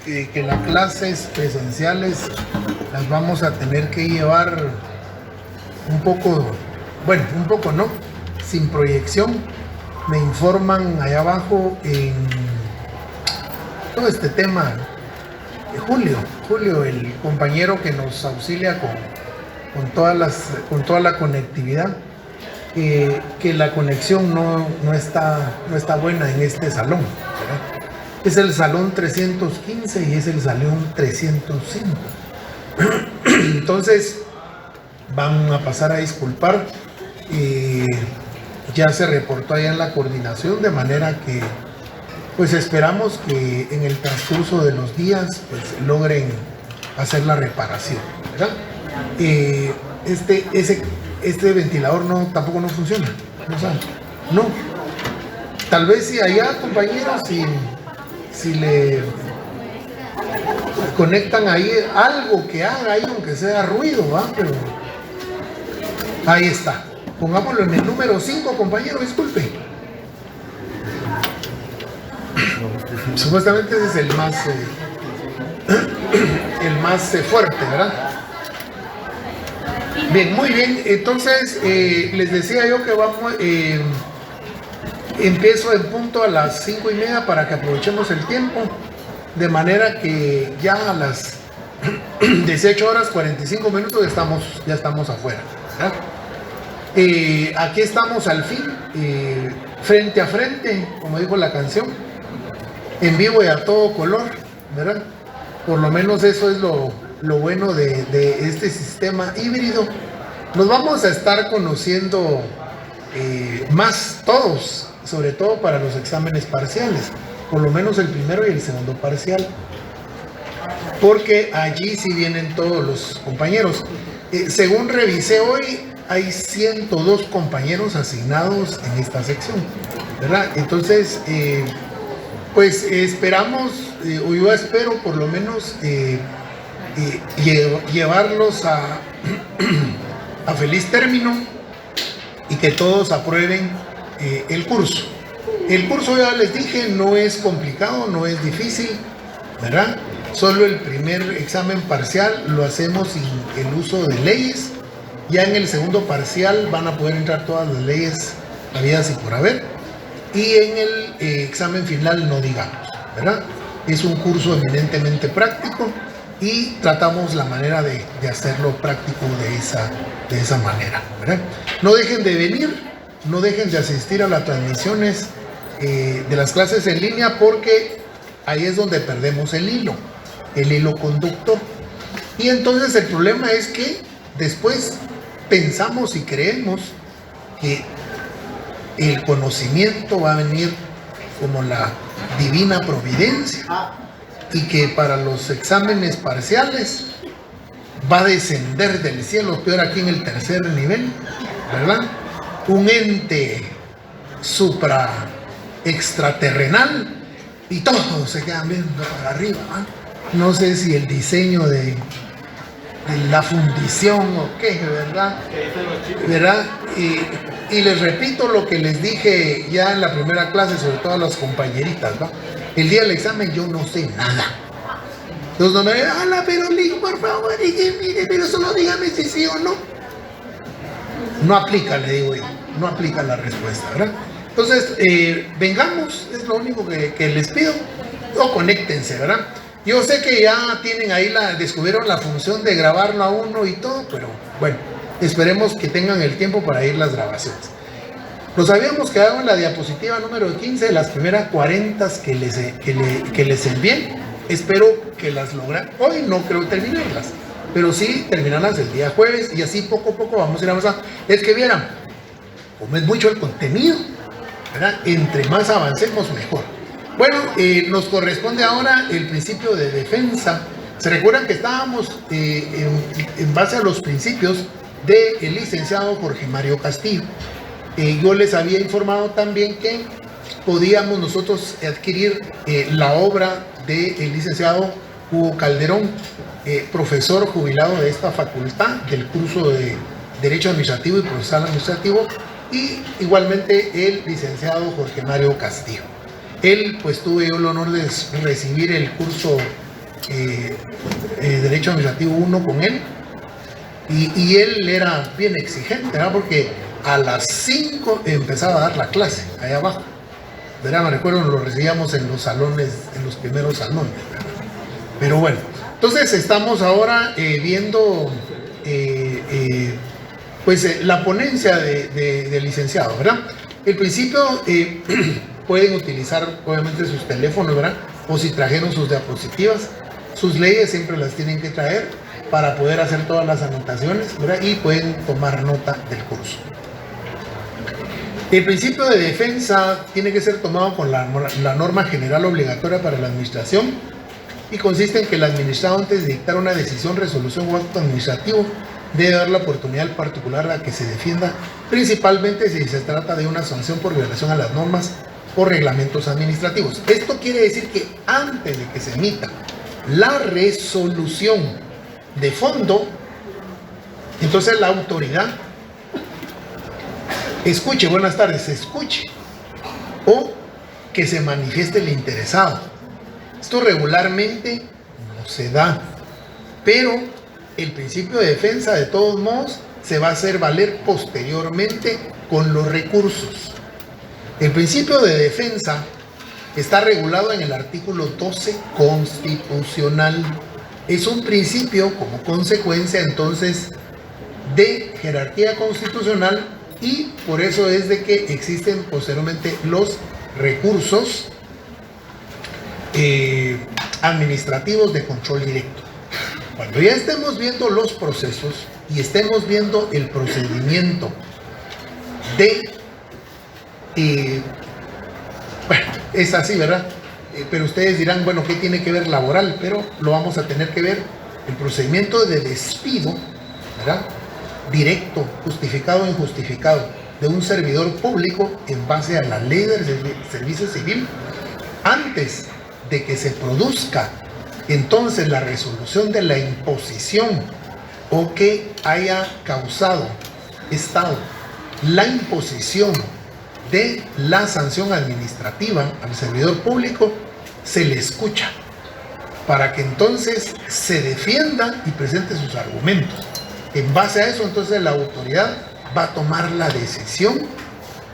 que las clases presenciales las vamos a tener que llevar un poco, bueno, un poco no, sin proyección. Me informan allá abajo en todo este tema, Julio, el compañero que nos auxilia con toda la conectividad, que la conexión no está buena en este salón, ¿verdad? Es el salón 315 y es el salón 305. Entonces van a pasar a disculpar. Ya se reportó allá en la coordinación, de manera que pues esperamos que en el transcurso de los días pues logren hacer la reparación, ¿verdad? Este ventilador tampoco no funciona, no. Tal vez si allá, compañeros, si le conectan ahí algo que haga ahí, aunque sea ruido, ¿va? Pero ahí está. Pongámoslo en el número 5, compañero, disculpe. Supuestamente ese es el más fuerte, ¿verdad? Bien, muy bien. Entonces, les decía yo que empiezo en punto a las 5:30 para que aprovechemos el tiempo, de manera que ya a las 18:45 ya estamos afuera, ¿verdad? Aquí estamos al fin, frente a frente, como dijo la canción, en vivo y a todo color, ¿verdad? Por lo menos eso es lo bueno de este sistema híbrido. Nos vamos a estar conociendo más todos, sobre todo para los exámenes parciales, por lo menos el primero y el segundo parcial, porque allí sí vienen todos los compañeros. Según revisé hoy, hay 102 compañeros asignados en esta sección, ¿verdad? Entonces, pues esperamos, o yo espero por lo menos llevarlos a feliz término y que todos aprueben el curso. El curso, ya les dije, no es complicado, no es difícil, ¿verdad? Solo el primer examen parcial lo hacemos sin el uso de leyes. Ya en el segundo parcial van a poder entrar todas las leyes habidas y por haber. Y en el examen final no digamos, ¿verdad? Es un curso eminentemente práctico y tratamos la manera de hacerlo práctico de esa manera, ¿verdad? No dejen de venir, no dejen de asistir a las transmisiones de las clases en línea, porque ahí es donde perdemos el hilo conductor. Y entonces el problema es que después pensamos y creemos que el conocimiento va a venir como la divina providencia y que para los exámenes parciales va a descender del cielo, peor aquí en el tercer nivel, ¿verdad? Un ente extraterrenal y todos se quedan viendo para arriba, ¿verdad? No sé si el diseño de la fundición o qué, ¿verdad? Y les repito lo que les dije ya en la primera clase, sobre todo a las compañeritas, ¿no? El día del examen yo no sé nada. Entonces no me digan, hola, pero Link, por favor, mire, pero solo dígame si sí o no. No aplica, le digo yo, no aplica la respuesta, ¿verdad? Entonces, vengamos, es lo único que les pido, o conéctense, ¿verdad? Yo sé que ya tienen ahí descubrieron la función de grabarlo a uno y todo, pero bueno, esperemos que tengan el tiempo para ir las grabaciones. Nos habíamos quedado en la diapositiva número 15, las primeras 40 que les envié. Espero que las logren. Hoy no creo terminarlas, pero sí terminarlas el día jueves, y así poco a poco vamos a ir avanzando. Es que vieran, como es mucho el contenido, ¿verdad? Entre más avancemos, mejor. Bueno, nos corresponde ahora el principio de defensa. Se recuerdan que estábamos en base a los principios del licenciado Jorge Mario Castillo. Yo les había informado también que podíamos nosotros adquirir la obra del licenciado Hugo Calderón, profesor jubilado de esta facultad, del curso de Derecho Administrativo y Procesal Administrativo, y igualmente el licenciado Jorge Mario Castillo. Él, pues tuve yo el honor de recibir el curso Derecho Administrativo 1 con él, y él era bien exigente, ¿verdad? Porque a las 5 empezaba a dar la clase, allá abajo, ¿verdad? Me recuerdo, lo recibíamos en los salones, en los primeros salones, ¿verdad? Pero bueno, entonces estamos ahora viendo pues la ponencia del licenciado, ¿verdad? El principio, pueden utilizar obviamente sus teléfonos, ¿verdad? O si trajeron sus diapositivas, sus leyes siempre las tienen que traer para poder hacer todas las anotaciones, ¿verdad? Y pueden tomar nota del curso. El principio de defensa tiene que ser tomado con la norma general obligatoria para la administración, y consiste en que el administrado, antes de dictar una decisión, resolución o acto administrativo, debe dar la oportunidad al particular a que se defienda, principalmente si se trata de una sanción por violación a las normas o reglamentos administrativos. Esto quiere decir que antes de que se emita la resolución de fondo, entonces la autoridad escuche, buenas tardes, escuche, o que se manifieste el interesado. Esto regularmente no se da, pero el principio de defensa de todos modos se va a hacer valer posteriormente con los recursos. El principio de defensa está regulado en el artículo 12 constitucional. Es un principio como consecuencia entonces de jerarquía constitucional, y por eso es de que existen posteriormente los recursos administrativos de control directo. Cuando ya estemos viendo los procesos y estemos viendo el procedimiento de bueno, es así, ¿verdad? Pero ustedes dirán, bueno, ¿qué tiene que ver laboral? Pero lo vamos a tener que ver, el procedimiento de despido, ¿verdad? Directo, justificado o injustificado, de un servidor público en base a la ley del servicio civil, antes de que se produzca entonces la resolución de la imposición o que haya causado Estado la imposición de la sanción administrativa al servidor público, se le escucha para que entonces se defienda y presente sus argumentos. En base a eso, entonces la autoridad va a tomar la decisión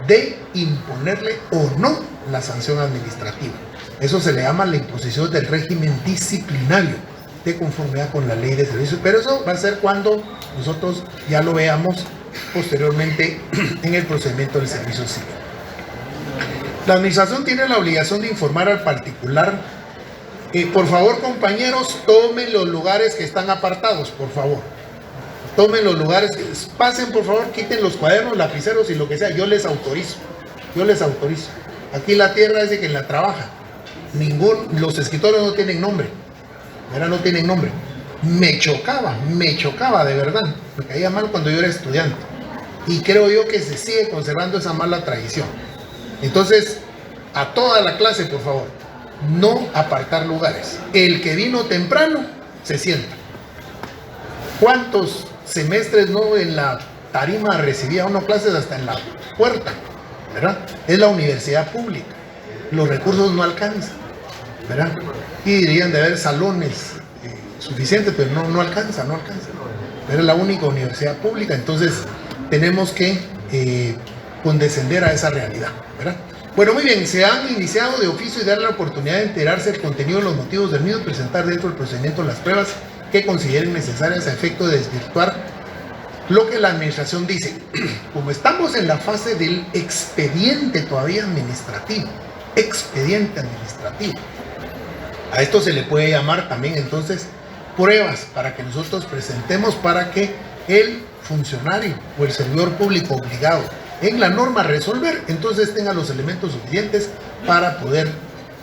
de imponerle o no la sanción administrativa. Eso se le llama la imposición del régimen disciplinario de conformidad con la ley de servicios, pero eso va a ser cuando nosotros ya lo veamos posteriormente en el procedimiento del servicio civil. La administración tiene la obligación de informar al particular. Por favor, compañeros, tomen los lugares que están apartados, por favor. Tomen los lugares, pasen por favor, quiten los cuadernos, lapiceros y lo que sea, yo les autorizo. Aquí la tierra es de quien la trabaja. Los escritores no tienen nombre, ¿verdad? No tienen nombre. Me chocaba de verdad, me caía mal cuando yo era estudiante, y creo yo que se sigue conservando esa mala tradición. Entonces, a toda la clase, por favor, no apartar lugares. El que vino temprano se sienta. ¿Cuántos semestres no en la tarima recibía uno clases hasta en la puerta, ¿verdad? Es la universidad pública, los recursos no alcanzan, ¿verdad? Y dirían de haber salones suficientes, pero no alcanza. Pero es la única universidad pública, entonces tenemos que condescender a esa realidad, ¿verdad? Bueno, muy bien, se han iniciado de oficio y dar la oportunidad de enterarse del contenido de los motivos del mismo y presentar dentro del procedimiento las pruebas que consideren necesarias a efecto de desvirtuar lo que la administración dice. Como estamos en la fase del expediente todavía administrativo, a esto se le puede llamar también entonces pruebas para que nosotros presentemos, para que el funcionario o el servidor público obligado en la norma a resolver, entonces tenga los elementos suficientes para poder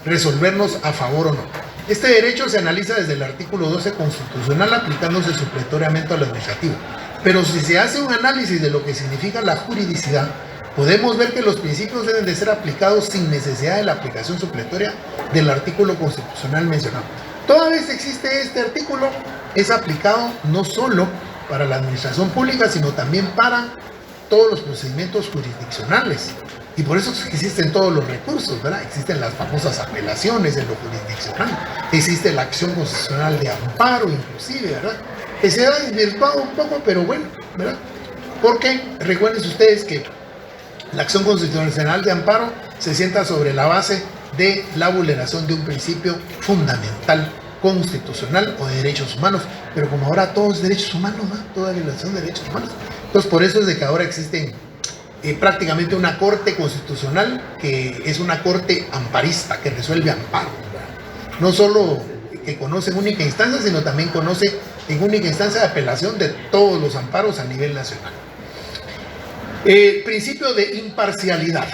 resolvernos a favor o no. Este derecho se analiza desde el artículo 12 constitucional, aplicándose supletoriamente al administrativo. Pero si se hace un análisis de lo que significa la juridicidad, podemos ver que los principios deben de ser aplicados sin necesidad de la aplicación supletoria del artículo constitucional mencionado. Toda vez que existe este artículo, es aplicado no solo para la administración pública, sino también para todos los procedimientos jurisdiccionales, Y por eso existen todos los recursos, ¿verdad? Existen las famosas apelaciones en lo jurisdiccional, existe la acción constitucional de amparo inclusive, ¿verdad? Que se ha desvirtuado un poco, pero bueno, ¿verdad? Porque recuerden ustedes que la acción constitucional de amparo se sienta sobre la base de la vulneración de un principio fundamental constitucional o de derechos humanos, pero como ahora todos derechos humanos, ¿no? Toda violación de derechos humanos. Entonces por eso es de que ahora existen prácticamente una corte constitucional que es una corte amparista que resuelve amparo, ¿verdad? No solo que conoce en única instancia, sino también conoce en única instancia de apelación de todos los amparos a nivel nacional. Principio de imparcialidad.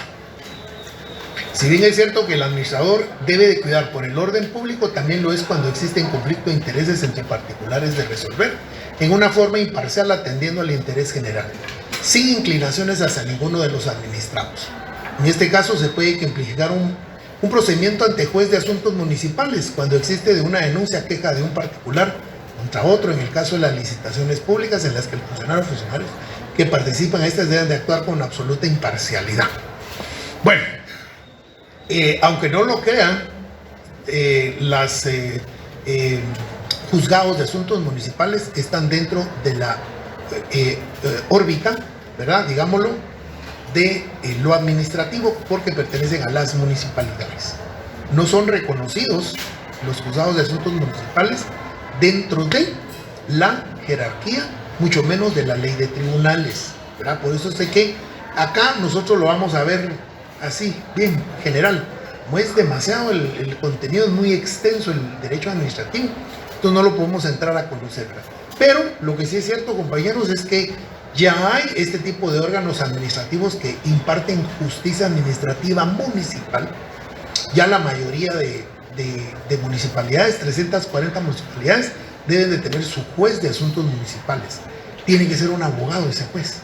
Si bien es cierto que el administrador debe de cuidar por el orden público, también lo es cuando existen conflictos de intereses entre particulares de resolver en una forma imparcial atendiendo al interés general, sin inclinaciones hacia ninguno de los administrados. En este caso se puede ejemplificar un procedimiento ante juez de asuntos municipales cuando existe de una denuncia queja de un particular contra otro, en el caso de las licitaciones públicas en las que el funcionario o funcionarios que participan en estas deben de actuar con absoluta imparcialidad. Bueno, aunque no lo crean, los juzgados de asuntos municipales están dentro de la órbita, ¿verdad? Digámoslo, de lo administrativo porque pertenecen a las municipalidades. No son reconocidos los juzgados de asuntos municipales dentro de la jerarquía, mucho menos de la ley de tribunales, ¿verdad? Por eso sé que acá nosotros lo vamos a ver así, bien general. Como es demasiado, el contenido es muy extenso, el derecho administrativo, entonces no lo podemos entrar a conocer, ¿verdad? Pero lo que sí es cierto, compañeros, es que ya hay este tipo de órganos administrativos que imparten justicia administrativa municipal. Ya la mayoría de municipalidades, 340 municipalidades, deben de tener su juez de asuntos municipales. Tiene que ser un abogado ese juez.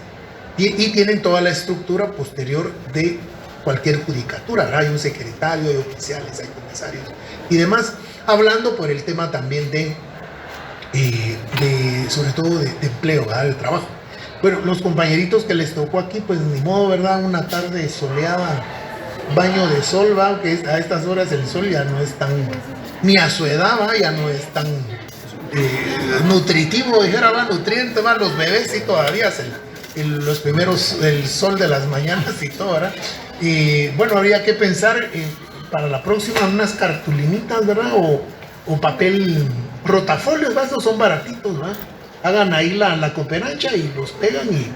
Y tienen toda la estructura posterior de cualquier judicatura, ¿verdad? Hay un secretario, hay oficiales, hay comisarios y demás. Hablando por el tema también sobre todo de empleo, ¿verdad? De trabajo. Bueno, los compañeritos que les tocó aquí, pues ni modo, ¿verdad? Una tarde soleada, baño de sol, ¿va? Que a estas horas el sol ya no es tan, ni a su edad, ¿va? Ya no es tan nutritivo, dijera, ¿va? Nutriente, ¿va? Los bebés sí todavía los primeros, el sol de las mañanas y todo, ¿verdad? Y bueno, habría que pensar para la próxima unas cartulinitas, ¿verdad? O papel rotafolios, ¿verdad? Estos son baratitos, ¿verdad? Hagan ahí la cooperacha y los pegan y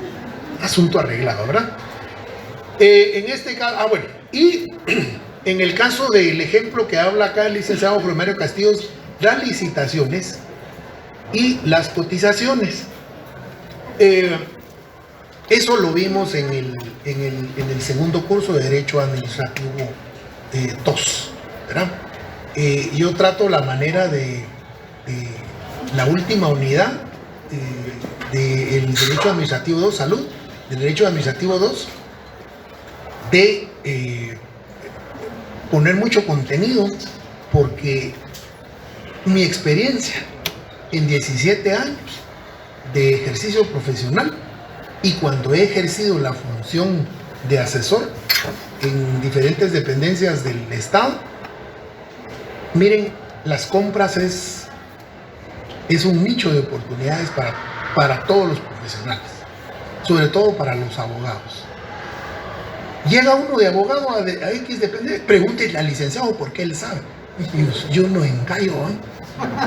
asunto arreglado, ¿verdad? En este caso, bueno, y en el caso del ejemplo que habla acá el licenciado Mario Castillos, las licitaciones y las cotizaciones. Eso lo vimos en el segundo curso de Derecho Administrativo 2, ¿verdad? Yo trato la manera de la última unidad del Derecho Administrativo 2, Salud, del Derecho Administrativo 2, de poner mucho contenido, porque mi experiencia en 17 años de ejercicio profesional y cuando he ejercido la función de asesor en diferentes dependencias del Estado, miren, las compras es un nicho de oportunidades para todos los profesionales, sobre todo para los abogados. Llega uno de abogado a X dependencia, pregúntele al licenciado porque él sabe. Yo no engaño, ¿eh?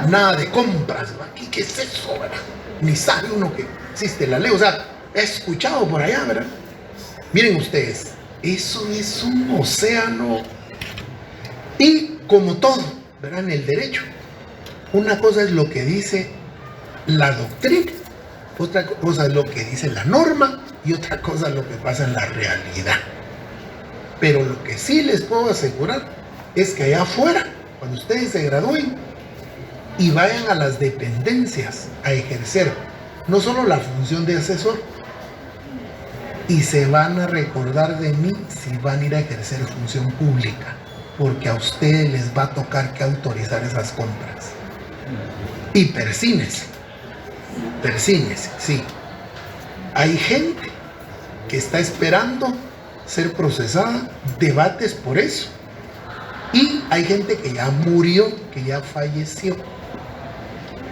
Nada de compras, ¿verdad? ¿Qué es eso, verdad? Ni sabe uno que existe la ley, o sea, he escuchado por allá, ¿verdad? Miren ustedes, eso es un océano. Y como todo, ¿verdad? En el derecho, una cosa es lo que dice la doctrina, otra cosa es lo que dice la norma y otra cosa es lo que pasa en la realidad. Pero lo que sí les puedo asegurar es que allá afuera, cuando ustedes se gradúen y vayan a las dependencias a ejercer no solo la función de asesor, y se van a recordar de mí si van a ir a ejercer función pública, porque a ustedes les va a tocar que autorizar esas compras. Y persínese, sí. Hay gente que está esperando ser procesada, debates por eso. Y hay gente que ya murió, que ya falleció.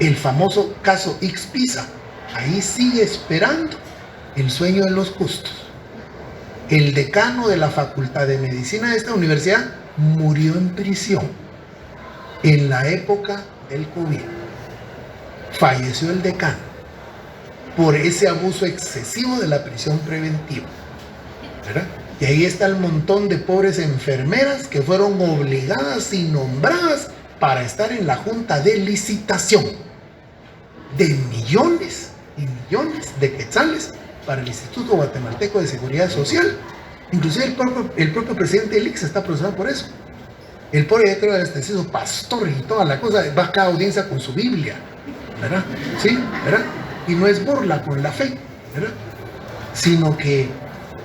El famoso caso Ixpisa, ahí sigue esperando el sueño de los justos. El decano de la Facultad de Medicina de esta universidad murió en prisión en la época del COVID. Falleció el decano por ese abuso excesivo de la prisión preventiva, ¿verdad? Y ahí está el montón de pobres enfermeras que fueron obligadas y nombradas para estar en la junta de licitación de millones y millones de quetzales para el Instituto Guatemalteco de Seguridad Social. Inclusive el propio presidente del ICS está procesado por eso. El pobre, ya creo, se hizo pastor y toda la cosa, va a cada audiencia con su Biblia, ¿verdad? Sí, ¿verdad? Y no es burla con la fe, ¿verdad? Sino que,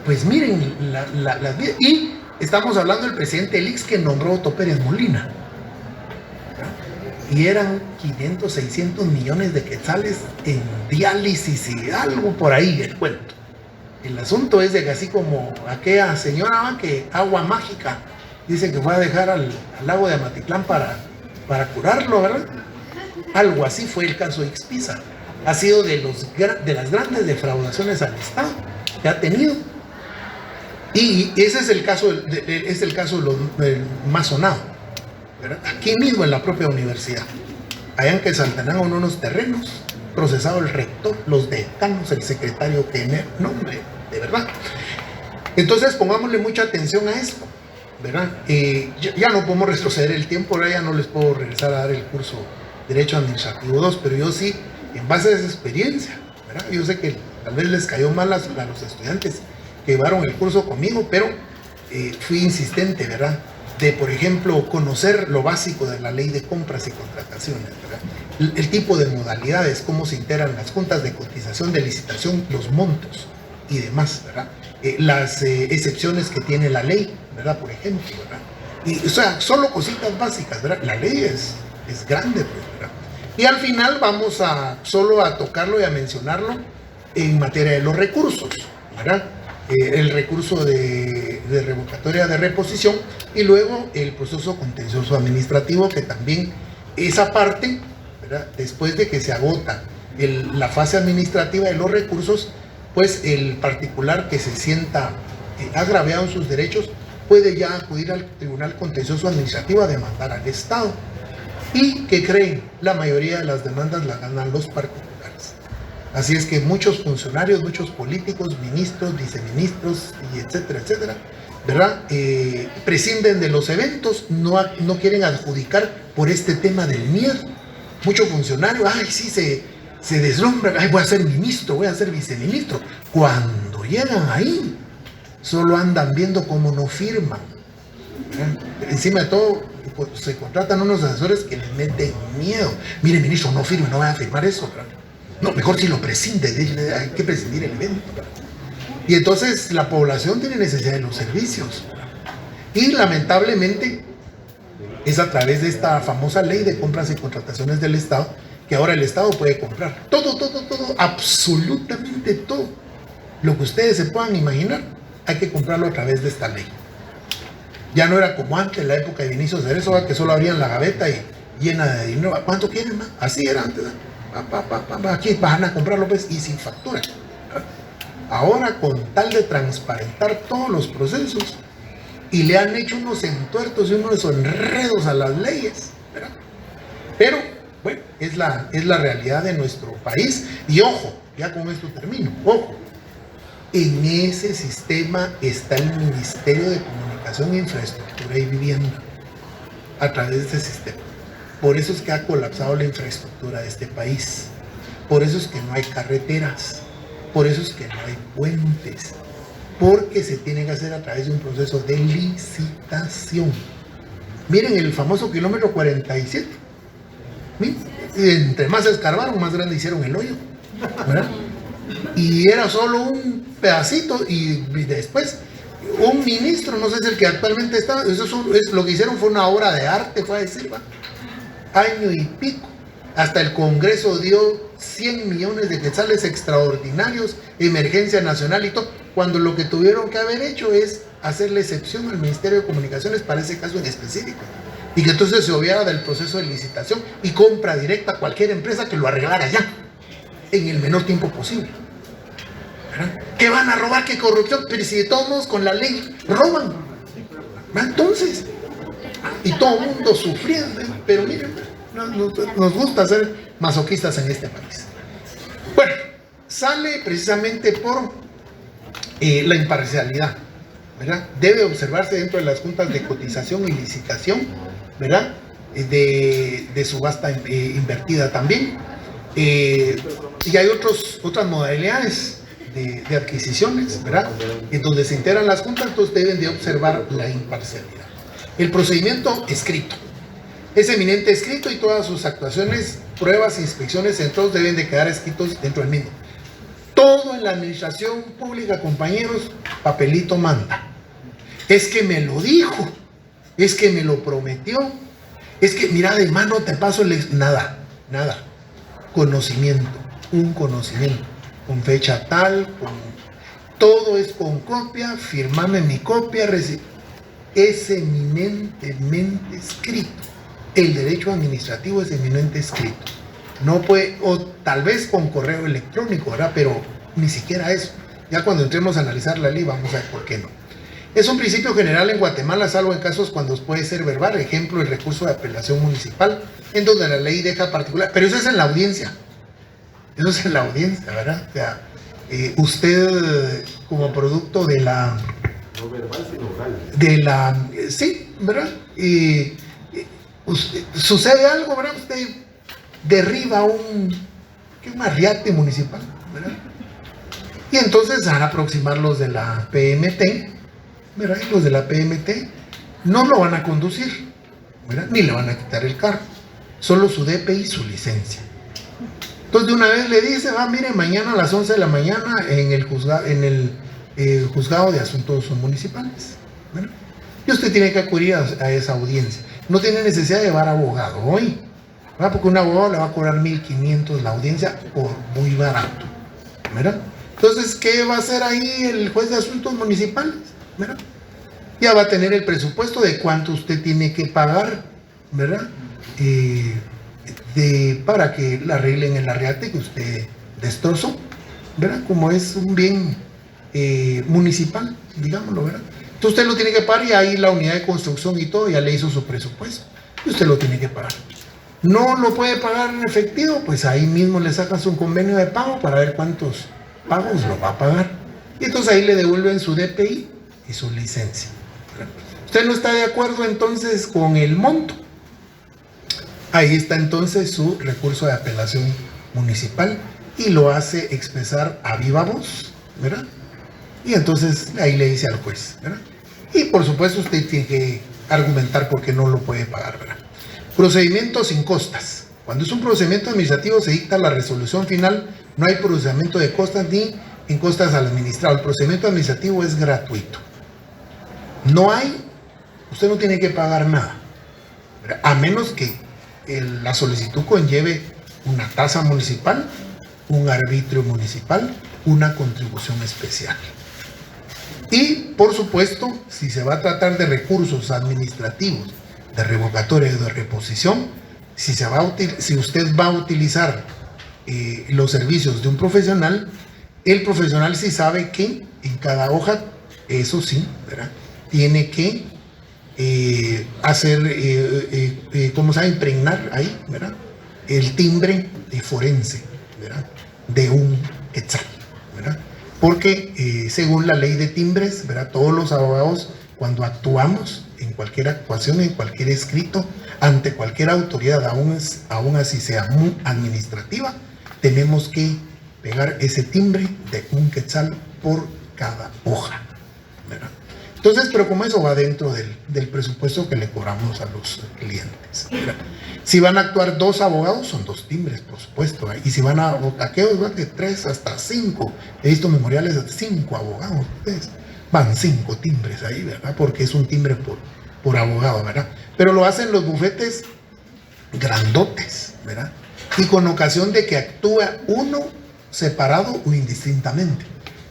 pues miren, las vidas. Y estamos hablando del presidente del ICS que nombró Otto Pérez Molina, ¿verdad? Y eran 500, 600 millones de quetzales en diálisis y algo por ahí, el cuento. El asunto es de que así como aquella señora que agua mágica, dice que fue a dejar al lago de Amatitlán para curarlo, ¿verdad? Algo así fue el caso de Ixpisa. Ha sido de las grandes defraudaciones al Estado que ha tenido. Y ese es el caso, más sonado, ¿verdad? Aquí mismo en la propia universidad. Allá en Quetzaltenango, en unos terrenos, procesado el rector, los decanos, el secretario tener, no, hombre, de verdad. Entonces pongámosle mucha atención a esto, ¿verdad? Ya no podemos retroceder el tiempo, ahora ya no les puedo regresar a dar el curso Derecho Administrativo 2, pero yo sí, en base a esa experiencia, ¿verdad? Yo sé que tal vez les cayó mal a los estudiantes que llevaron el curso conmigo, pero fui insistente, ¿verdad? De, por ejemplo, conocer lo básico de la ley de compras y contrataciones, ¿verdad? El tipo de modalidades, cómo se integran las juntas de cotización, de licitación, los montos y demás, ¿verdad? Las excepciones que tiene la ley, ¿verdad? Por ejemplo, ¿verdad? Y, o sea, solo cositas básicas, ¿verdad? La ley es grande, pues, ¿verdad? Y al final vamos solo a tocarlo y a mencionarlo en materia de los recursos, ¿verdad? El recurso de revocatoria de reposición y luego el proceso contencioso administrativo, que también esa parte, ¿verdad? Después de que se agota la fase administrativa de los recursos, pues el particular que se sienta agraviado en sus derechos puede ya acudir al Tribunal Contencioso Administrativo a demandar al Estado. ¿Y qué creen? La mayoría de las demandas las ganan los particulares. Así es que muchos funcionarios, muchos políticos, ministros, viceministros, y etcétera, etcétera, ¿verdad? Prescinden de los eventos, no quieren adjudicar por este tema del miedo. Muchos funcionarios, ay, sí, se deslumbran, ay, voy a ser ministro, voy a ser viceministro. Cuando llegan ahí, solo andan viendo cómo no firman, ¿verdad? Encima de todo, pues, se contratan unos asesores que les meten miedo. Mire, ministro, no firme, no vaya a firmar eso, ¿verdad? No, mejor si lo prescinde, hay que prescindir el evento, ¿verdad? Y entonces la población tiene necesidad de los servicios, ¿verdad? Y lamentablemente es a través de esta famosa ley de compras y contrataciones del Estado que ahora el Estado puede comprar todo, absolutamente todo. Lo que ustedes se puedan imaginar, hay que comprarlo a través de esta ley. Ya no era como antes, en la época de Vinicio Cerezo, que solo abrían la gaveta y llena de dinero. ¿Cuánto quieren, man? Así era antes, ¿no? Aquí van a comprarlo, pues, y sin factura. Ahora, con tal de transparentar todos los procesos, y le han hecho unos entuertos y unos enredos a las leyes, ¿verdad? Pero, bueno, es la realidad de nuestro país. Y ojo, ya con esto termino, ojo, en ese sistema está el Ministerio de Comunicación, Infraestructura y Vivienda, a través de ese sistema. Por eso es que ha colapsado la infraestructura de este país. Por eso es que no hay carreteras. Por eso es que no hay puentes. Porque se tiene que hacer a través de un proceso de licitación. Miren el famoso kilómetro 47. Miren, entre más escarbaron, más grande hicieron el hoyo, ¿verdad? Y era solo un pedacito y después un ministro, no sé si el que actualmente está, lo que hicieron fue una obra de arte, fue a decir, ¿va? Año y pico, hasta el Congreso dio 100 millones de quetzales extraordinarios, emergencia nacional y todo, cuando lo que tuvieron que haber hecho es hacerle excepción al Ministerio de Comunicaciones para ese caso en específico, y que entonces se obviara del proceso de licitación y compra directa a cualquier empresa que lo arreglara ya, en el menor tiempo posible. ¿Verdad? ¿Qué van a robar? ¿Qué corrupción? Pero si de todos modos con la ley roban, ¿verdad? Entonces, y todo el mundo sufriendo, ¿eh? Pero miren, nos gusta ser masoquistas en este país. Bueno, sale precisamente por la imparcialidad, ¿verdad? Debe observarse dentro de las juntas de cotización y licitación, ¿verdad? De subasta invertida también. Y hay otras modalidades de adquisiciones, ¿verdad? En donde se integran las juntas, entonces deben de observar la imparcialidad. El procedimiento escrito. Es eminente escrito y todas sus actuaciones, pruebas, inspecciones, todos deben de quedar escritos dentro del mismo. Todo en la administración pública, compañeros, papelito manda. Es que me lo dijo, es que me lo prometió, es que mira de mano te paso nada. Conocimiento, un conocimiento, con fecha tal, todo es con copia, firmame mi copia, es eminentemente escrito. El derecho administrativo es eminentemente escrito. No puede, o tal vez con correo electrónico, ¿verdad? Pero ni siquiera eso. Ya cuando entremos a analizar la ley vamos a ver por qué no. Es un principio general en Guatemala, salvo en casos cuando puede ser verbal. Ejemplo, el recurso de apelación municipal, en donde la ley deja particular. Pero eso es en la audiencia. Eso es en la audiencia, ¿verdad? O sea, usted como producto de la... No verbal, sino oral. De la... sí, ¿verdad? Sucede algo, ¿verdad? Usted derriba un arriate municipal, ¿verdad? Y entonces van a aproximar los de la PMT, ¿verdad? Y los de la PMT no lo van a conducir, ¿verdad? Ni le van a quitar el carro, solo su DPI y su licencia. Entonces de una vez le dice, mire, mañana a las 11 de la mañana en el juzgado de asuntos municipales, ¿verdad? Y usted tiene que acudir a esa audiencia. No tiene necesidad de llevar abogado hoy, ¿verdad? Porque un abogado le va a cobrar 1.500 la audiencia por muy barato, ¿verdad? Entonces, ¿qué va a hacer ahí el juez de asuntos municipales? ¿Verdad? Ya va a tener el presupuesto de cuánto usted tiene que pagar, ¿verdad? Para que le arreglen el arriate que usted destrozó, ¿verdad? Como es un bien municipal, digámoslo, ¿verdad? Entonces usted lo tiene que pagar y ahí la unidad de construcción y todo ya le hizo su presupuesto y usted lo tiene que pagar. No lo puede pagar en efectivo, pues ahí mismo le sacas un convenio de pago para ver cuántos pagos lo va a pagar. Y entonces ahí le devuelven su DPI y su licencia. Usted no está de acuerdo entonces con el monto. Ahí está entonces su recurso de apelación municipal y lo hace expresar a viva voz, ¿verdad? Y entonces ahí le dice al juez, ¿verdad? Y por supuesto usted tiene que argumentar por qué no lo puede pagar, ¿verdad? Procedimiento sin costas. Cuando es un procedimiento administrativo se dicta la resolución final, no hay procesamiento de costas ni en costas al administrado. El procedimiento administrativo es gratuito. No hay, usted no tiene que pagar nada, ¿verdad? A menos que la solicitud conlleve una tasa municipal, un arbitrio municipal, una contribución especial. Y, por supuesto, si se va a tratar de recursos administrativos, de revocatoria y de reposición, si usted va a utilizar los servicios de un profesional, el profesional sí sabe que en cada hoja, eso sí, ¿verdad? Tiene que ¿cómo se llama? Impregnar ahí, ¿verdad? El timbre de forense, ¿verdad? De un quetzal, ¿verdad? Porque según la ley de timbres, ¿verdad? Todos los abogados, cuando actuamos en cualquier actuación, en cualquier escrito, ante cualquier autoridad, aún así sea muy administrativa, tenemos que pegar ese timbre de un quetzal por cada hoja, ¿verdad? Entonces, pero como eso va dentro del presupuesto que le cobramos a los clientes, ¿verdad? Si van a actuar 2 abogados, son 2 timbres, por supuesto, ¿verdad? Y si van a aquellos, van de 3 hasta 5, he visto memoriales de 5 abogados, ustedes van 5 timbres ahí, ¿verdad? Porque es un timbre por abogado, ¿verdad? Pero lo hacen los bufetes grandotes, ¿verdad? Y con ocasión de que actúa uno separado o indistintamente.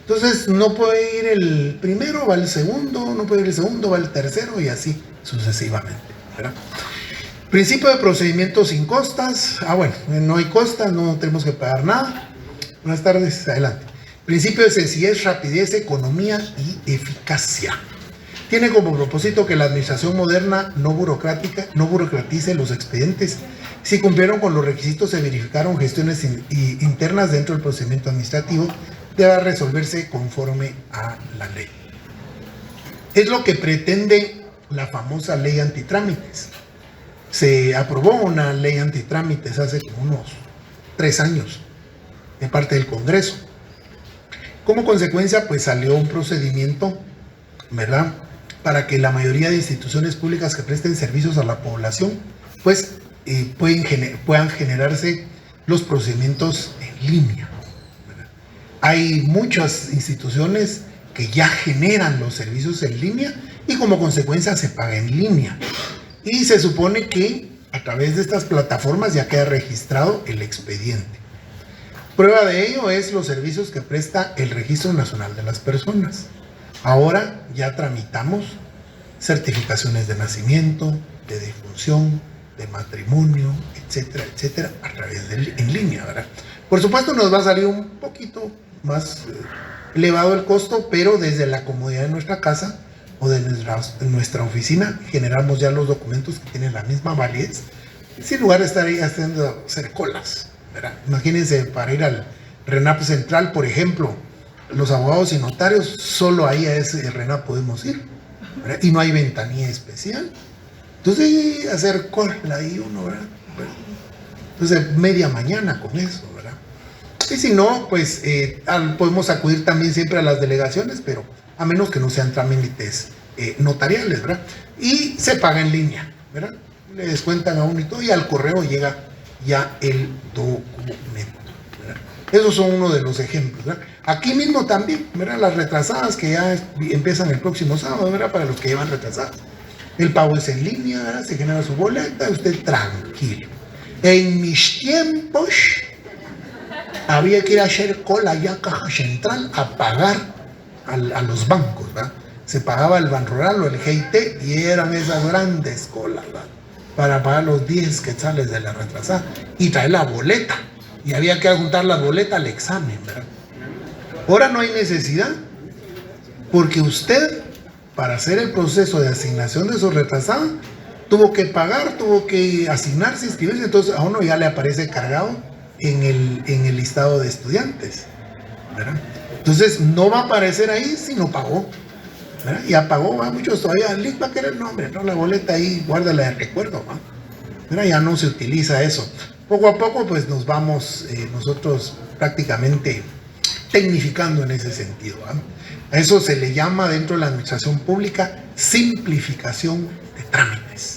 Entonces no puede ir el primero, va el segundo, no puede ir el segundo, va el tercero y así sucesivamente, ¿verdad? Principio de procedimiento sin costas. Bueno, no hay costas, no tenemos que pagar nada. Buenas tardes, adelante. Principio de sencillez, rapidez, economía y eficacia. Tiene como propósito que la administración moderna no burocratice los expedientes. Si cumplieron con los requisitos, se verificaron gestiones internas dentro del procedimiento administrativo, debe resolverse conforme a la ley. Es lo que pretende la famosa ley antitrámites. Se aprobó una ley antitrámites hace como unos 3 años de parte del Congreso. Como consecuencia, pues salió un procedimiento, ¿verdad?, para que la mayoría de instituciones públicas que presten servicios a la población, pues puedan generarse los procedimientos en línea, ¿verdad? Hay muchas instituciones que ya generan los servicios en línea y como consecuencia se paga en línea. Y se supone que a través de estas plataformas ya queda registrado el expediente. Prueba de ello es los servicios que presta el Registro Nacional de las Personas. Ahora ya tramitamos certificaciones de nacimiento, de defunción, de matrimonio, etcétera, etcétera, a través en línea, ¿verdad? Por supuesto nos va a salir un poquito más elevado el costo, pero desde la comodidad de nuestra casa o de nuestra oficina generamos ya los documentos que tienen la misma validez, sin lugar de estar ahí hacer colas, ¿verdad? Imagínense, para ir al RENAP central, por ejemplo, los abogados y notarios, solo ahí a ese RENAP podemos ir, ¿verdad? Y no hay ventanilla especial. Entonces, hacer cola ahí uno, ¿verdad? Entonces, media mañana con eso, ¿verdad? Y si no, pues podemos acudir también siempre a las delegaciones, pero a menos que no sean trámites notariales, ¿verdad? Y se paga en línea, ¿verdad? Le descuentan a uno y todo, y al correo llega ya el documento, ¿verdad? Esos son uno de los ejemplos, ¿verdad? Aquí mismo también, ¿verdad? Las retrasadas que ya empiezan el próximo sábado, ¿verdad? Para los que llevan retrasadas. El pago es en línea, ¿verdad? Se genera su boleta, usted tranquilo. En mis tiempos había que ir a hacer cola ya a Caja Central a pagar a los bancos, ¿verdad? Se pagaba el Banrural o el GIT y eran esas grandes colas, ¿verdad?, para pagar los 10 quetzales de la retrasada y traer la boleta. Y había que adjuntar la boleta al examen, ¿verdad? Ahora no hay necesidad, porque usted, para hacer el proceso de asignación de su retrasada, tuvo que pagar, tuvo que asignarse, inscribirse, entonces a uno ya le aparece cargado en el listado de estudiantes, ¿verdad? Entonces no va a aparecer ahí si no pagó, ¿verdad? Ya pagó, ¿verdad? Muchos todavía, Lick va a querer el nombre, no, la boleta ahí, guárdala de recuerdo, ¿verdad? Ya no se utiliza eso. Poco a poco pues nos vamos nosotros prácticamente tecnificando en ese sentido, ¿verdad? A eso se le llama dentro de la administración pública simplificación de trámites.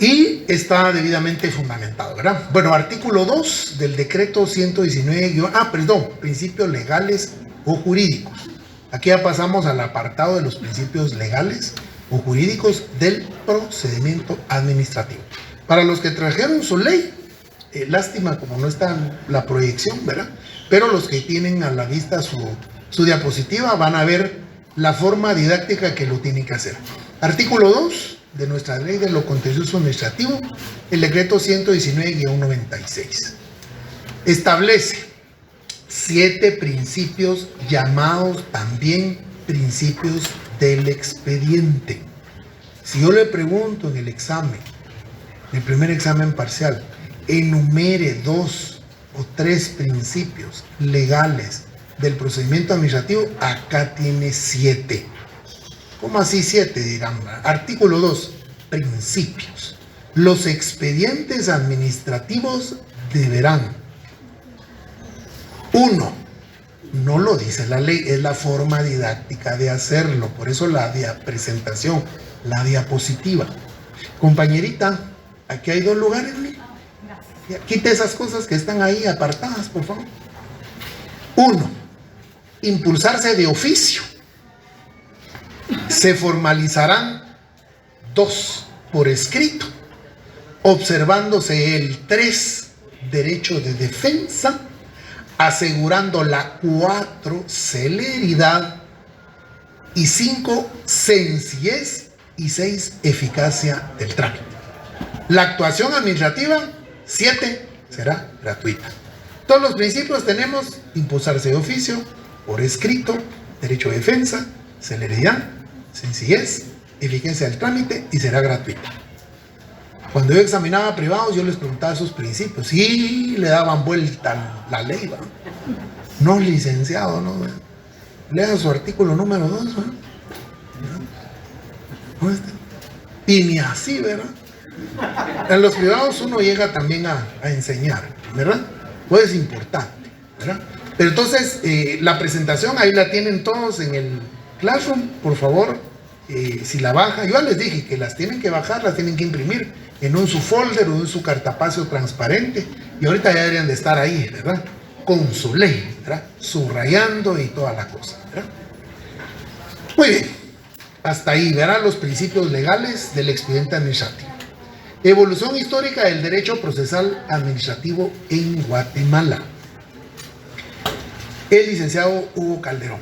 Y está debidamente fundamentado, ¿verdad? Bueno, artículo 2 del decreto 119, principios legales o jurídicos. Aquí ya pasamos al apartado de los principios legales o jurídicos del procedimiento administrativo. Para los que trajeron su ley, lástima como no está la proyección, ¿verdad? Pero los que tienen a la vista su diapositiva van a ver la forma didáctica que lo tienen que hacer. Artículo 2 de nuestra ley de lo contencioso administrativo, el decreto 119-96. Establece 7 principios llamados también principios del expediente. Si yo le pregunto en el examen, el primer examen parcial, enumere 2 o 3 principios legales del procedimiento administrativo, acá tiene 7. ¿Cómo así 7? Dirán. Artículo 2, principios. Los expedientes administrativos deberán: 1. No lo dice la ley, es la forma didáctica de hacerlo, por eso la presentación, la diapositiva. Compañerita, aquí hay 2 lugares, mire. Quite esas cosas que están ahí apartadas, por favor. 1. Impulsarse de oficio. Se formalizarán 2 por escrito, observándose el 3 derecho de defensa asegurando la 4, celeridad, y 5, sencillez, y 6, eficacia del trámite. La actuación administrativa, 7, será gratuita. Todos los principios tenemos: impulsarse de oficio, por escrito, derecho de defensa, celeridad, sencillez, eficacia del trámite, y será gratuita. Cuando yo examinaba privados, yo les preguntaba esos principios y le daban vuelta la ley, ¿va? No, licenciado, no. Lea su artículo número 2, ¿va? Y ni así, ¿verdad? En los privados uno llega también a enseñar, ¿verdad? Pues es importante, ¿verdad? Pero entonces, la presentación ahí la tienen todos en el Classroom, por favor. Si la baja, yo ya les dije que las tienen que bajar, las tienen que imprimir en un su folder o en su cartapacio transparente, y ahorita ya deberían de estar ahí, ¿verdad? Con su ley, ¿verdad? Subrayando y toda la cosa, ¿verdad? Muy bien, hasta ahí verán los principios legales del expediente administrativo. Evolución histórica del derecho procesal administrativo en Guatemala. El licenciado Hugo Calderón.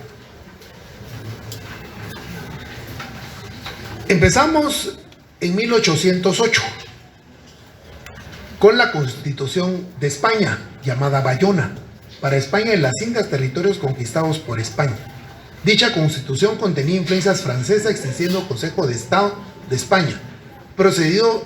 Empezamos en 1808 con la Constitución de España, llamada Bayona, para España y las Indias, territorios conquistados por España. Dicha Constitución contenía influencias francesas, existiendo el Consejo de Estado de España, precedido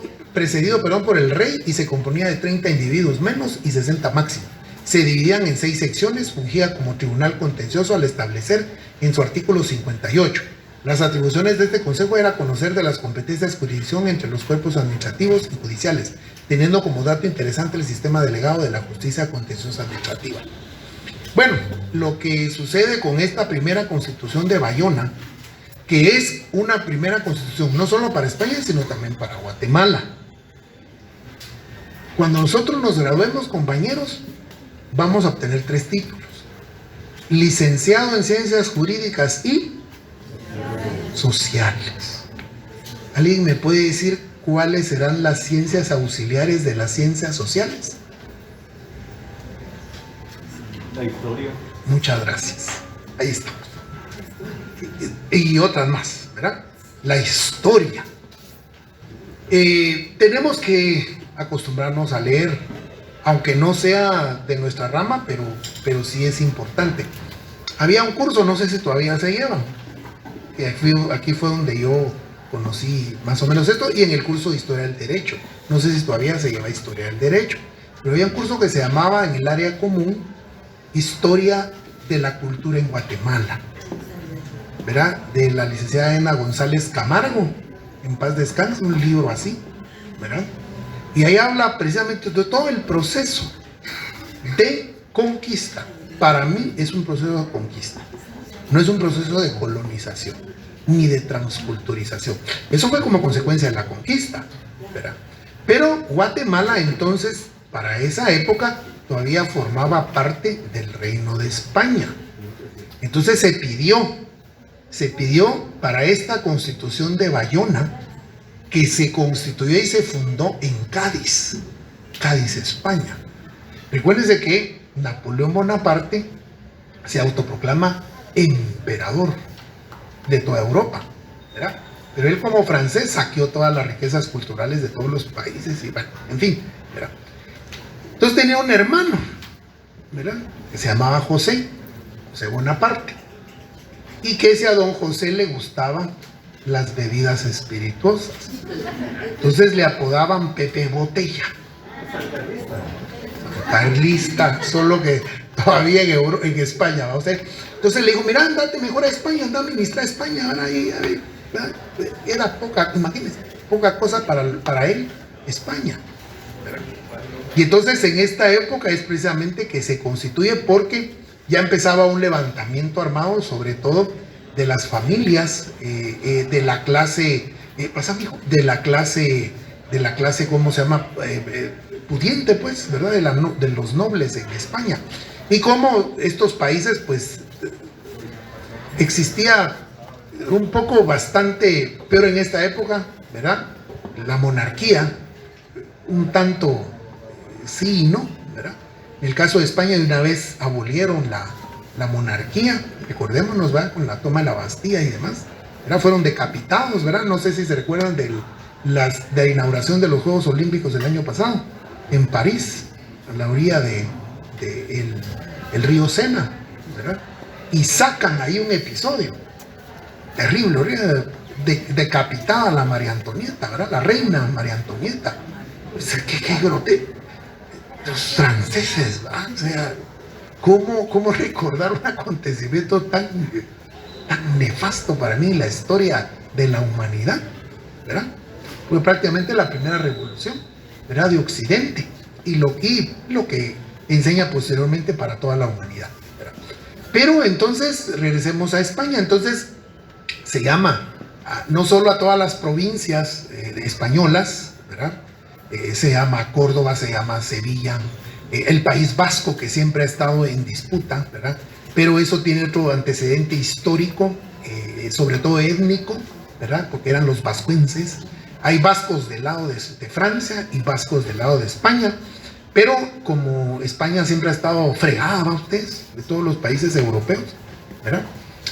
por el rey, y se componía de 30 individuos menos y 60 máximo. Se dividían en 6 secciones, fungía como tribunal contencioso al establecer en su artículo 58. Las atribuciones de este consejo era conocer de las competencias de jurisdicción entre los cuerpos administrativos y judiciales, teniendo como dato interesante el sistema delegado de la justicia contenciosa administrativa. Bueno, lo que sucede con esta primera constitución de Bayona, que es una primera constitución no solo para España, sino también para Guatemala. Cuando nosotros nos graduemos, compañeros, vamos a obtener 3 títulos: licenciado en Ciencias Jurídicas y Sociales. ¿Alguien me puede decir cuáles serán las ciencias auxiliares de las ciencias sociales? La historia. Muchas gracias. Ahí está. Y otras más, ¿verdad? La historia. Tenemos que acostumbrarnos a leer, aunque no sea de nuestra rama, pero sí es importante. Había un curso, no sé si todavía se lleva, aquí fue donde yo conocí más o menos esto, y en el curso de Historia del Derecho, no sé si todavía se lleva Historia del Derecho, pero había un curso que se llamaba en el área común Historia de la Cultura en Guatemala, ¿verdad? De la licenciada Ena González Camargo, en paz descanse, un libro así, ¿verdad? Y ahí habla precisamente de todo el proceso de conquista. Para mí es un proceso de conquista, no es un proceso de colonización ni de transculturización. Eso fue como consecuencia de la conquista, ¿verdad? Pero Guatemala entonces, para esa época, todavía formaba parte del Reino de España. Entonces se pidió para esta constitución de Bayona, que se constituyó y se fundó en Cádiz, España. Recuérdense que Napoleón Bonaparte se autoproclama emperador de toda Europa, ¿verdad? Pero él, como francés, saqueó todas las riquezas culturales de todos los países y bueno, en fin, ¿verdad? Entonces tenía un hermano, ¿verdad?, que se llamaba José Bonaparte, y que ese a don José le gustaban las bebidas espirituosas. Entonces le apodaban Pepe Botella. Carlista, solo que todavía en España, ¿va usted? Entonces le dijo, mira, andate mejor a España, anda a administrar a España, ¿verdad? Era poca, imagínense, poca cosa para él, España, ¿verdad? Y entonces en esta época es precisamente que se constituye, porque ya empezaba un levantamiento armado, sobre todo de las familias, de la clase, de la clase, ¿cómo se llama?, pudiente, pues, ¿verdad?, de los nobles en España. Y como estos países, pues, existía un poco bastante peor en esta época, ¿verdad?, la monarquía, un tanto sí y no, ¿verdad? En el caso de España, de una vez abolieron la monarquía, recordémonos, ¿verdad? Con la toma de la Bastilla y demás, ¿verdad? Fueron decapitados, ¿verdad? No sé si se recuerdan de la inauguración de los Juegos Olímpicos del año pasado, en París, a la orilla el río Sena, ¿verdad? Y sacan ahí un episodio terrible, decapitada la María Antonieta, ¿verdad? La reina María Antonieta. O sea, qué grotesco. Los franceses, ¿verdad? O sea, ¿cómo recordar un acontecimiento tan nefasto para mí en la historia de la humanidad, ¿verdad? Fue prácticamente la primera revolución, ¿verdad? De Occidente, y lo que enseña posteriormente para toda la humanidad, ¿verdad? Pero entonces, regresemos a España. Entonces, se llama, no solo a todas las provincias españolas, ¿verdad? Se llama Córdoba, se llama Sevilla, el País Vasco, que siempre ha estado en disputa, ¿verdad? Pero eso tiene otro antecedente histórico, sobre todo étnico, ¿verdad? Porque eran los vascuenses. Hay vascos del lado de Francia y vascos del lado de España, pero como España siempre ha estado fregada, ¿va ustedes? De todos los países europeos, ¿verdad?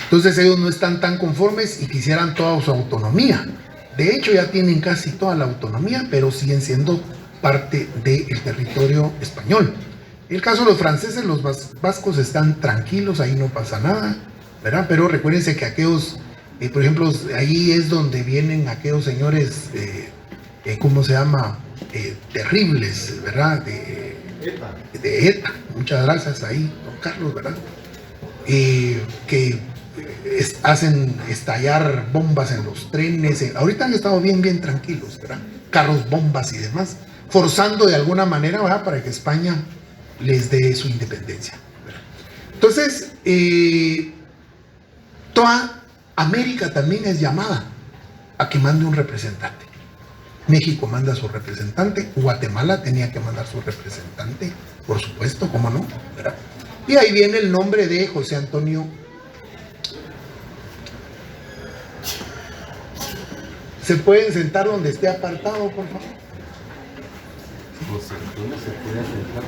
Entonces ellos no están tan conformes y quisieran toda su autonomía. De hecho ya tienen casi toda la autonomía, pero siguen siendo parte del territorio español. En el caso de los franceses, los vascos están tranquilos, ahí no pasa nada, ¿verdad? Pero recuérdense que aquellos, por ejemplo, ahí es donde vienen aquellos señores, ¿cómo se llama? Terribles, ¿verdad? De ETA. Muchas gracias ahí, don Carlos, ¿verdad? Que hacen estallar bombas en los trenes. Ahorita han estado bien tranquilos, ¿verdad? Carros bombas y demás, forzando de alguna manera, ¿verdad? Para que España les dé su independencia, ¿verdad? Entonces, toda América también es llamada a que mande un representante. México manda a su representante, Guatemala tenía que mandar su representante, por supuesto, ¿cómo no? ¿Verdad? Y ahí viene el nombre de José Antonio. ¿Se pueden sentar donde esté apartado, por favor? José Antonio se puede sentar.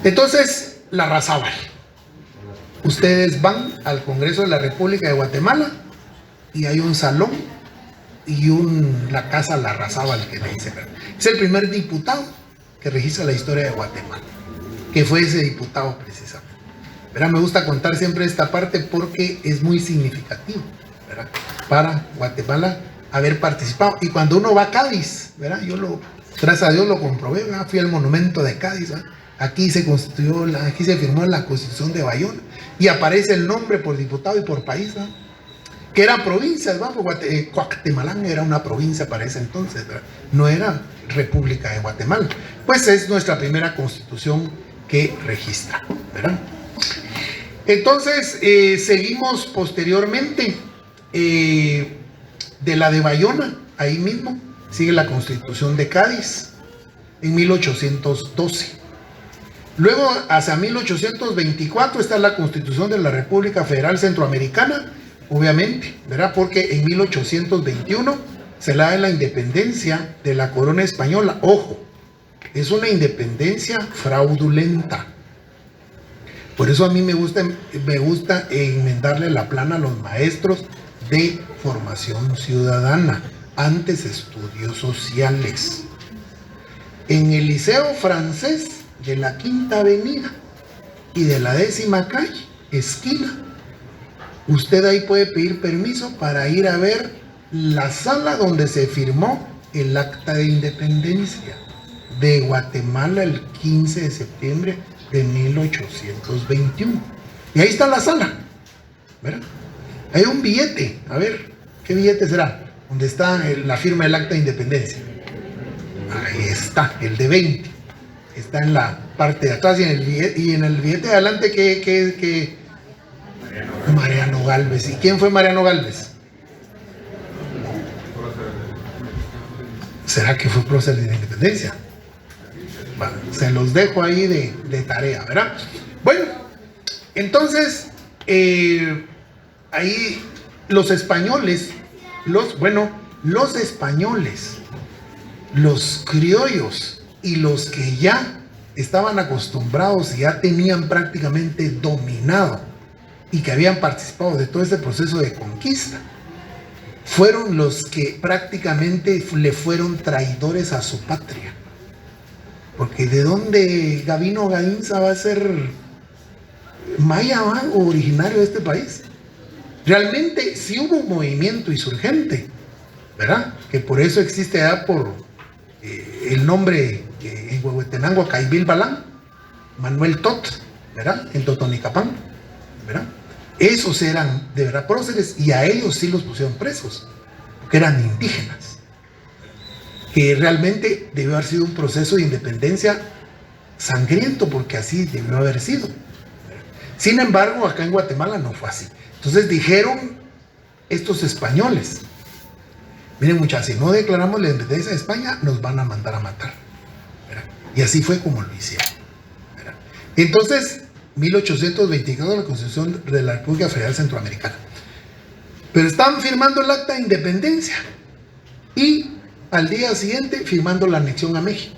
Entonces, la Larrazábal. Ustedes van al Congreso de la República de Guatemala y hay un salón y la casa Larrazábal, que le dicen. Es el primer diputado que registra la historia de Guatemala, que fue ese diputado precisamente. ¿Verdad? Me gusta contar siempre esta parte porque es muy significativo, ¿verdad? Para Guatemala haber participado. Y cuando uno va a Cádiz, ¿verdad? Gracias a Dios lo comprobé, ¿verdad? Fui al monumento de Cádiz, ¿verdad? Aquí se firmó la Constitución de Bayona y aparece el nombre por diputado y por país, ¿verdad? Que eran provincias, ¿verdad? Cuactemalán era una provincia para ese entonces, ¿verdad? No era República de Guatemala. Pues es nuestra primera constitución que registra, ¿verdad? Entonces, seguimos posteriormente de la de Bayona, ahí mismo, sigue la Constitución de Cádiz, en 1812. Luego, hacia 1824, está la Constitución de la República Federal Centroamericana, obviamente, ¿verdad? Porque en 1821 se le da la independencia de la corona española. Ojo, es una independencia fraudulenta. Por eso a mí me gusta enmendarle la plana a los maestros de formación ciudadana, antes estudios sociales. En el Liceo Francés de la Quinta Avenida y de la 10ª calle, esquina, usted ahí puede pedir permiso para ir a ver la sala donde se firmó el Acta de Independencia de Guatemala el 15 de septiembre de 1821. Y ahí está la sala, ¿verdad? Hay un billete, a ver, ¿qué billete será? Donde está la firma del Acta de Independencia. Ahí está, el de 20. Está en la parte de atrás y en el billete de adelante que Mariano Gálvez. ¿Y quién fue Mariano Gálvez? ¿Será que fue prócer de la independencia? Bueno, se los dejo ahí de tarea, ¿verdad? Bueno, entonces, ahí los españoles, los españoles, los criollos y los que ya estaban acostumbrados y ya tenían prácticamente dominado y que habían participado de todo este proceso de conquista, fueron los que prácticamente le fueron traidores a su patria. Porque ¿de dónde Gabino Gainza va a ser maya, ¿va? O originario de este país? Realmente sí hubo un movimiento insurgente, ¿verdad? Que por eso existe ya por el nombre en Huehuetenango, Caibil Balán, Manuel Tot, ¿verdad? En Totonicapán, ¿verdad? Esos eran de verdad próceres y a ellos sí los pusieron presos, porque eran indígenas. Que realmente debió haber sido un proceso de independencia sangriento, porque así debió haber sido. Sin embargo, acá en Guatemala no fue así. Entonces dijeron estos españoles: miren muchachos, si no declaramos la independencia de España, nos van a mandar a matar, ¿verdad? Y así fue como lo hicieron, ¿verdad? Entonces, 1824, la Constitución de la República Federal Centroamericana. Pero estaban firmando el acta de independencia y al día siguiente firmando la anexión a México,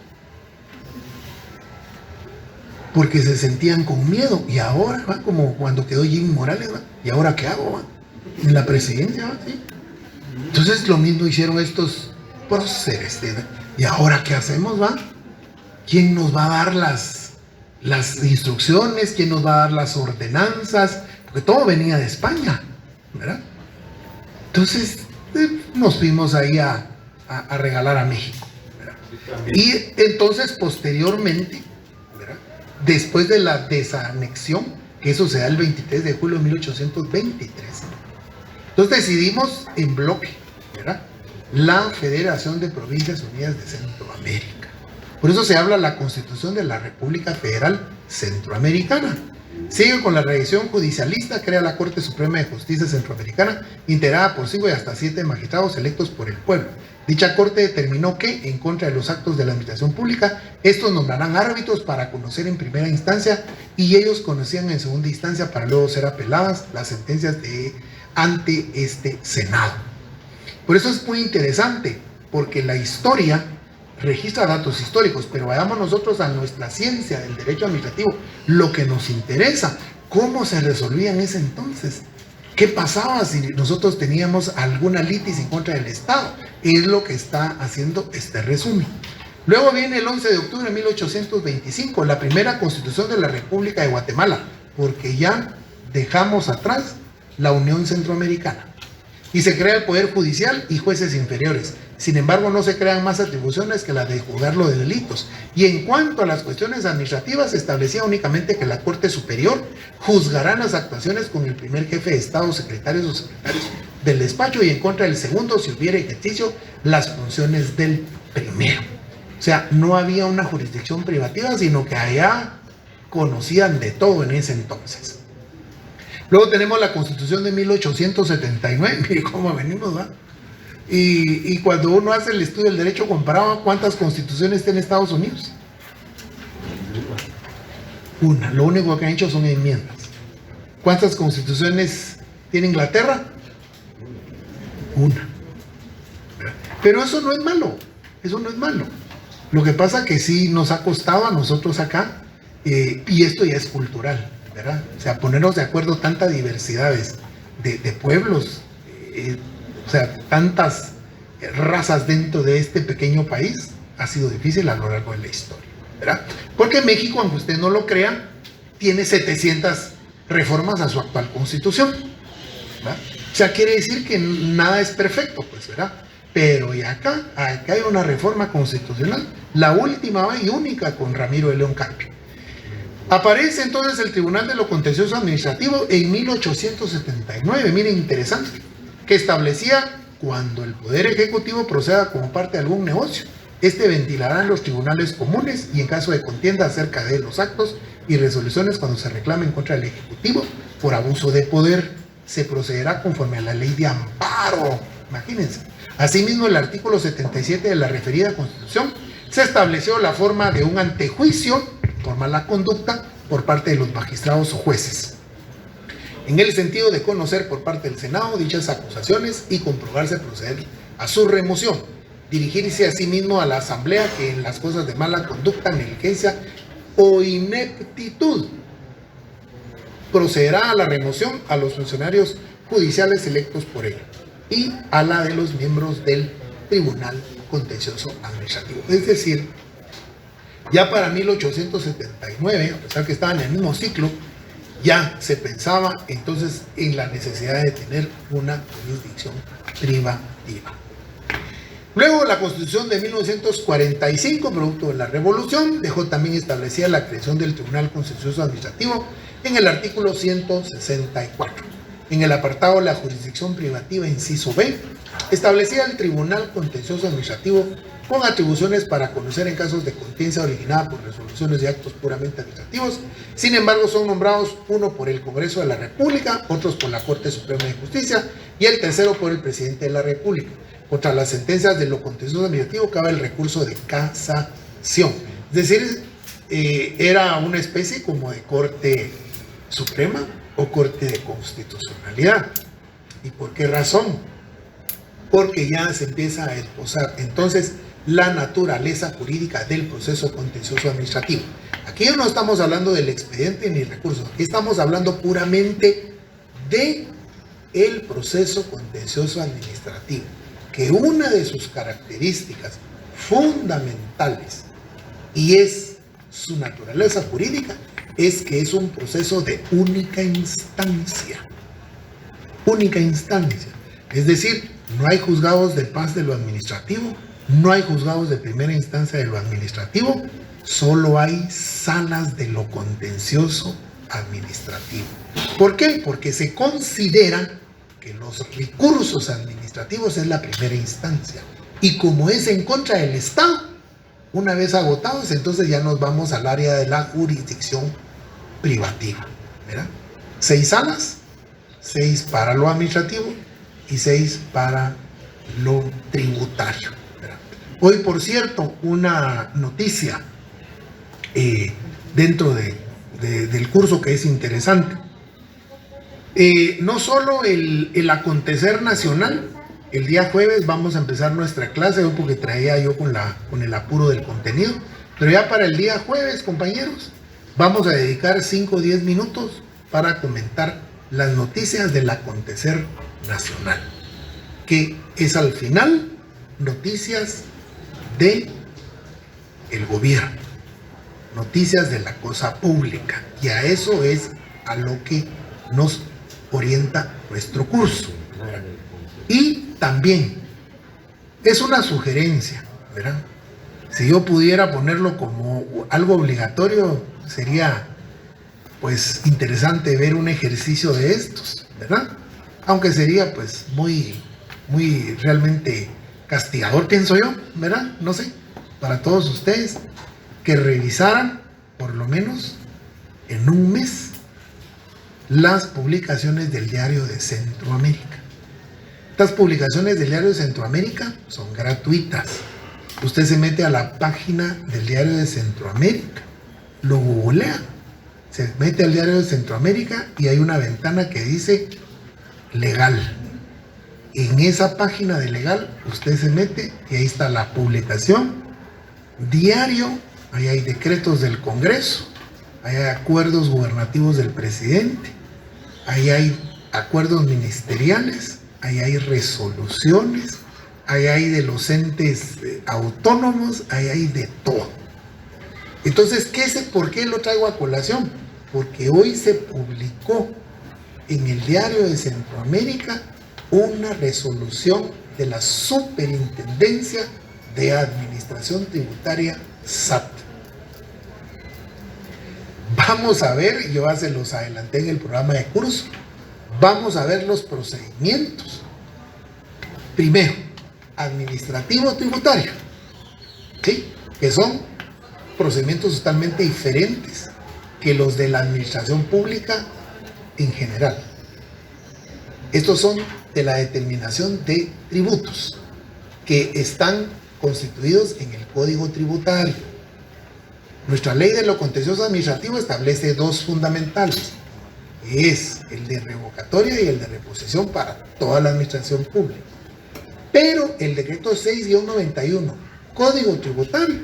porque se sentían con miedo. Y ahora, ¿va? Como cuando quedó Jimmy Morales, ¿va? ¿Y ahora qué hago? ¿Va? En la presidencia, ¿va? ¿Sí? Entonces lo mismo hicieron estos próceres, ¿verdad? ¿Y ahora qué hacemos? ¿Va? ¿Quién nos va a dar las instrucciones? ¿Quién nos va a dar las ordenanzas? Porque todo venía de España, ¿verdad? Entonces nos fuimos ahí a regalar a México, ¿verdad? Y entonces posteriormente, ¿verdad? Después de la desanexión, que eso se da el 23 de julio de 1823, entonces decidimos en bloque, ¿verdad? La Federación de Provincias Unidas de Centroamérica. Por eso se habla la Constitución de la República Federal Centroamericana. Sigue con la revisión judicialista, crea la Corte Suprema de Justicia Centroamericana, integrada por 5 y hasta 7 magistrados electos por el pueblo. Dicha Corte determinó que, en contra de los actos de la administración pública, estos nombrarán árbitros para conocer en primera instancia y ellos conocían en segunda instancia para luego ser apeladas las sentencias ante este Senado. Por eso es muy interesante, porque la historia registra datos históricos, pero vayamos nosotros a nuestra ciencia del derecho administrativo, lo que nos interesa, cómo se resolvía en ese entonces, qué pasaba si nosotros teníamos alguna litis en contra del Estado, es lo que está haciendo este resumen. Luego viene el 11 de octubre de 1825, la primera Constitución de la República de Guatemala, porque ya dejamos atrás la Unión Centroamericana. Y se crea el Poder Judicial y jueces inferiores. Sin embargo, no se crean más atribuciones que la de juzgarlo de delitos. Y en cuanto a las cuestiones administrativas, se establecía únicamente que la Corte Superior juzgará las actuaciones con el primer jefe de Estado, secretarios o secretarios del despacho, y en contra del segundo, si hubiera ejercicio, las funciones del primero. O sea, no había una jurisdicción privativa, sino que allá conocían de todo en ese entonces. Luego tenemos la Constitución de 1879, mire cómo venimos, ¿va? Y cuando uno hace el estudio del derecho comparado, ¿cuántas constituciones tiene Estados Unidos? Una. Lo único que han hecho son enmiendas. ¿Cuántas constituciones tiene Inglaterra? Una. Pero eso no es malo. Eso no es malo. Lo que pasa que sí nos ha costado a nosotros acá, y esto ya es cultural, ¿verdad? O sea, ponernos de acuerdo tantas diversidades de pueblos, o sea, tantas razas dentro de este pequeño país, ha sido difícil a lo largo de la historia, ¿verdad? Porque México, aunque usted no lo crea, tiene 700 reformas a su actual constitución, ¿verdad? O sea, quiere decir que nada es perfecto, pues, ¿verdad? Pero y acá hay una reforma constitucional, la última y única con Ramiro de León Carpio. Aparece entonces el Tribunal de lo Contencioso Administrativo en 1879, miren, interesante, que establecía cuando el Poder Ejecutivo proceda como parte de algún negocio, este ventilará en los tribunales comunes y en caso de contienda acerca de los actos y resoluciones cuando se reclame en contra del Ejecutivo por abuso de poder, se procederá conforme a la ley de amparo. Imagínense. Asimismo, el artículo 77 de la referida Constitución se estableció la forma de un antejuicio por mala conducta por parte de los magistrados o jueces, en el sentido de conocer por parte del Senado dichas acusaciones y comprobarse proceder a su remoción, dirigirse asimismo a la Asamblea que en las cosas de mala conducta, negligencia o ineptitud, procederá a la remoción a los funcionarios judiciales electos por él y a la de los miembros del Tribunal Contencioso Administrativo. Es decir, ya para 1879, a pesar que estaba en el mismo ciclo, ya se pensaba entonces en la necesidad de tener una jurisdicción privativa. Luego, la Constitución de 1945, producto de la Revolución, dejó también establecida la creación del Tribunal Contencioso Administrativo en el artículo 164. En el apartado de la jurisdicción privativa, inciso B, establecía el Tribunal Contencioso Administrativo con atribuciones para conocer en casos de contencia originada por resoluciones y actos puramente administrativos. Sin embargo, son nombrados uno por el Congreso de la República, otros por la Corte Suprema de Justicia y el tercero por el Presidente de la República. Contra las sentencias de lo contencioso administrativo cabe el recurso de casación. Es decir, era una especie como de Corte Suprema o Corte de Constitucionalidad. ¿Y por qué razón? Porque ya se empieza a esbozar entonces la naturaleza jurídica del proceso contencioso administrativo. Aquí no estamos hablando del expediente ni recursos, aquí estamos hablando puramente de el proceso contencioso administrativo, que una de sus características fundamentales, y es su naturaleza jurídica, es que es un proceso de única instancia. Única instancia. Es decir, no hay juzgados de paz de lo administrativo, no hay juzgados de primera instancia de lo administrativo, solo hay salas de lo contencioso administrativo. ¿Por qué? Porque se considera que los recursos administrativos es la primera instancia. Y como es en contra del Estado, una vez agotados, entonces ya nos vamos al área de la jurisdicción privativa. ¿Verdad? 6 salas, 6 para lo administrativo y 6 para lo tributario. ¿Verdad? Hoy, por cierto, una noticia dentro del curso que es interesante. No solo el acontecer nacional, el día jueves vamos a empezar nuestra clase, hoy porque traía yo con el apuro del contenido, pero ya para el día jueves, compañeros, vamos a dedicar 5 o 10 minutos para comentar las noticias del acontecer nacional, que es al final noticias de el gobierno, noticias de la cosa pública, y a eso es a lo que nos orienta nuestro curso. Y también es una sugerencia, ¿verdad? Si yo pudiera ponerlo como algo obligatorio, sería pues interesante ver un ejercicio de estos, ¿verdad? Aunque sería pues muy realmente castigador, pienso yo, ¿verdad? No sé, para todos ustedes, que revisaran por lo menos en un mes las publicaciones del Diario de Centroamérica. Estas publicaciones del Diario de Centroamérica son gratuitas. Usted se mete a la página del Diario de Centroamérica, lo googlea, se mete al Diario de Centroamérica y hay una ventana que dice legal. En esa página de legal usted se mete y ahí está la publicación, diario, ahí hay decretos del Congreso, ahí hay acuerdos gubernativos del presidente, ahí hay acuerdos ministeriales, ahí hay resoluciones, ahí hay de los entes autónomos, ahí hay de todo. Entonces, ¿por qué lo traigo a colación? Porque hoy se publicó en el Diario de Centroamérica una resolución de la Superintendencia de Administración Tributaria SAT. Vamos a ver, yo ya se los adelanté en el programa de curso, vamos a ver los procedimientos. Primero, administrativo tributario, ¿sí? Que son procedimientos totalmente diferentes que los de la administración pública en general. Estos son de la determinación de tributos que están constituidos en el Código Tributario. Nuestra ley de lo contencioso administrativo establece 2 fundamentales. Es el de revocatoria y el de reposición para toda la administración pública. Pero el decreto 6-91, Código Tributario,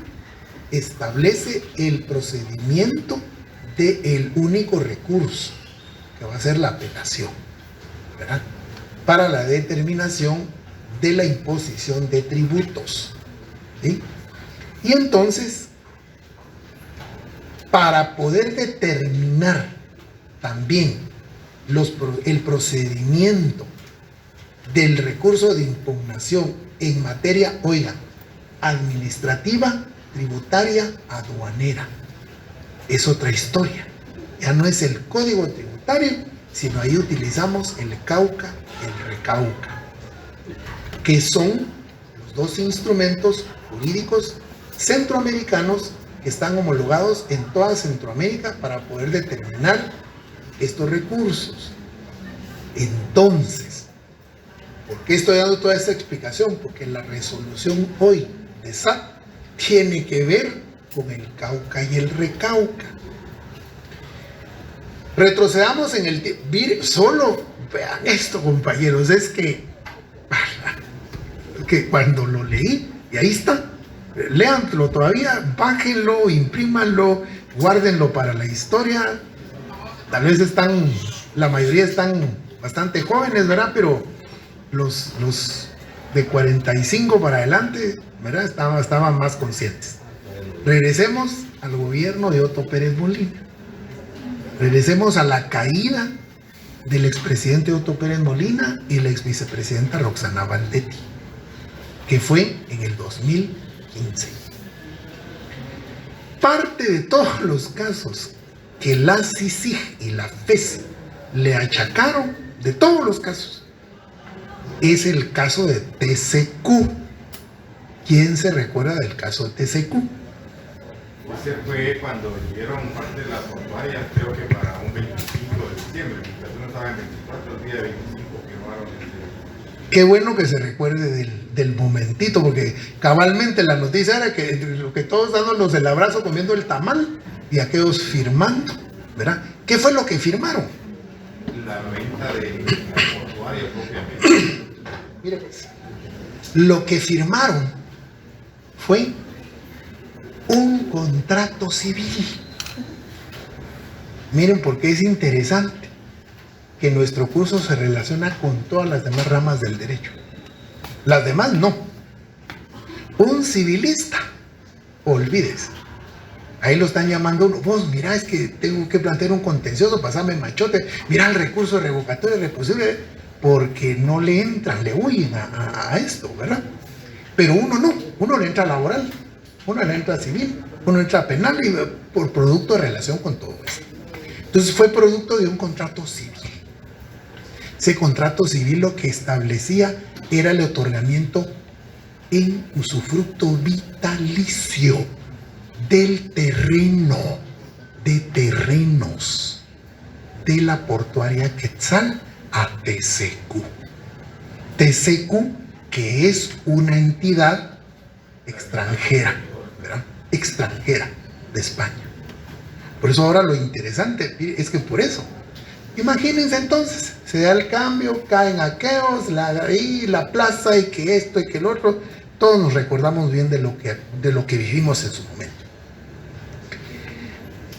establece el procedimiento del único recurso, que va a ser la apelación, ¿verdad?, para la determinación de la imposición de tributos, ¿sí? Y entonces, para poder determinar también el procedimiento del recurso de impugnación en materia, oiga, administrativa, tributaria, aduanera, es otra historia. Ya no es el código tributario, sino ahí utilizamos el CAUCA y el RECAUCA, que son los dos instrumentos jurídicos centroamericanos que están homologados en toda Centroamérica para poder determinar estos recursos. Entonces, ¿por qué estoy dando toda esta explicación? Porque la resolución hoy de SAT tiene que ver con el CAUCA y el RECAUCA. Retrocedamos en el tiempo. Solo vean esto, compañeros, es que cuando lo leí, y ahí está, léanlo todavía, bájenlo, imprímanlo, guárdenlo para la historia. Tal vez la mayoría están bastante jóvenes, ¿verdad? Pero los de 45 para adelante, ¿verdad?, estaban más conscientes. Regresemos al gobierno de Otto Pérez Molina. Regresemos a la caída del expresidente Otto Pérez Molina y la exvicepresidenta Roxana Valdetti, que fue en el 2015. Parte de todos los casos que la CICIG y la FES le achacaron, de todos los casos, es el caso de TCQ. ¿Quién se recuerda del caso de TCQ? Ese fue cuando dieron parte de las portuarias, creo que para un 25 de diciembre, mientras uno estaba en 24, el día 25 firmaron ese. Qué bueno que se recuerde del momentito, porque cabalmente la noticia era que todos dándonos el abrazo comiendo el tamal y aquellos firmando, ¿verdad? ¿Qué fue lo que firmaron? La venta de la portuaria propiamente. Mire pues, lo que firmaron fue un contrato civil. Miren por qué es interesante que nuestro curso se relaciona con todas las demás ramas del derecho. Las demás no. Un civilista, olvídese. Ahí lo están llamando uno. Vos, mira, es que tengo que plantear un contencioso, pasame machote. Mira el recurso revocatorio reposible, porque no le entran, le huyen a esto, ¿verdad? Pero uno no. Uno le entra laboral, uno le entra civil, uno entra penal y por producto de relación con todo esto. Entonces fue producto de un contrato civil. Ese contrato civil lo que establecía era el otorgamiento en usufructo vitalicio del terreno, de terrenos de la portuaria Quetzal a TCQ. TCQ, que es una entidad extranjera, ¿verdad? Extranjera de España. Por eso ahora lo interesante es que por eso, imagínense entonces, se da el cambio, caen aqueos, la plaza y que esto y que el otro, todos nos recordamos bien de lo que vivimos en su momento.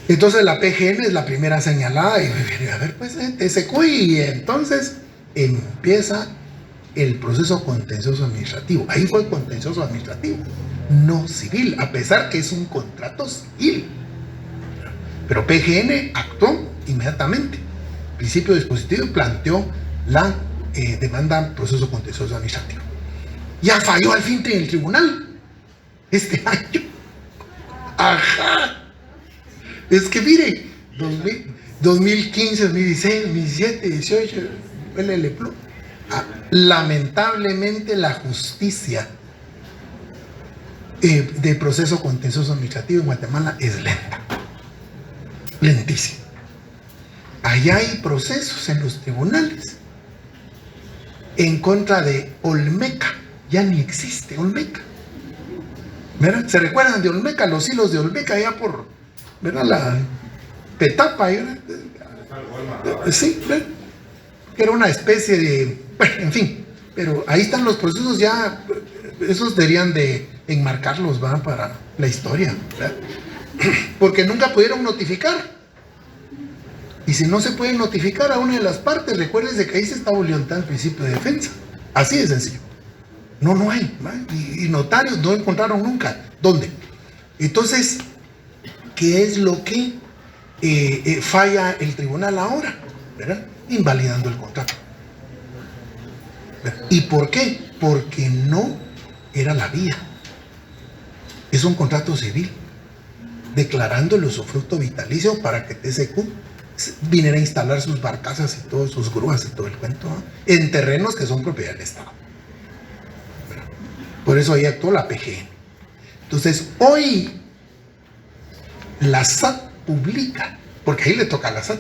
Entonces la PGN es la primera señalada y a ver pues TCQ, y entonces empieza el proceso contencioso administrativo. Ahí fue contencioso administrativo, no civil, a pesar que es un contrato civil. Pero PGN actuó inmediatamente. Principio dispositivo planteó la demanda proceso contencioso administrativo. Ya falló al fin en el tribunal este año. Ajá. Es que mire, 2015, 2016, 2017, 2018, lamentablemente la justicia de proceso contencioso administrativo en Guatemala es lenta, lentísima. Allá hay procesos en los tribunales en contra de Olmeca, ya ni existe Olmeca, ¿verdad? ¿Se recuerdan de Olmeca? Los hilos de Olmeca allá por, ¿verdad?, la Petapa, ¿verdad? Sí, ¿verdad? Que era una especie de, bueno, en fin, pero ahí están los procesos ya, esos deberían de enmarcarlos, ¿va? Para la historia, ¿verdad? Porque nunca pudieron notificar. Y si no se puede notificar a una de las partes, recuérdense que ahí se está violentando el principio de defensa. Así de sencillo. No hay, ¿va? Y notarios no encontraron nunca. ¿Dónde? Entonces, ¿qué es lo que falla el tribunal ahora? ¿Verdad? Invalidando el contrato. ¿Verdad? ¿Y por qué? Porque no era la vía. Es un contrato civil, declarando el usufructo vitalicio para que TSQ viniera a instalar sus barcazas y todas sus grúas y todo el cuento, ¿no? En terrenos que son propiedad del Estado. ¿Verdad? Por eso ahí actuó la PGN. Entonces, hoy la SAT publica, porque ahí le toca a la SAT.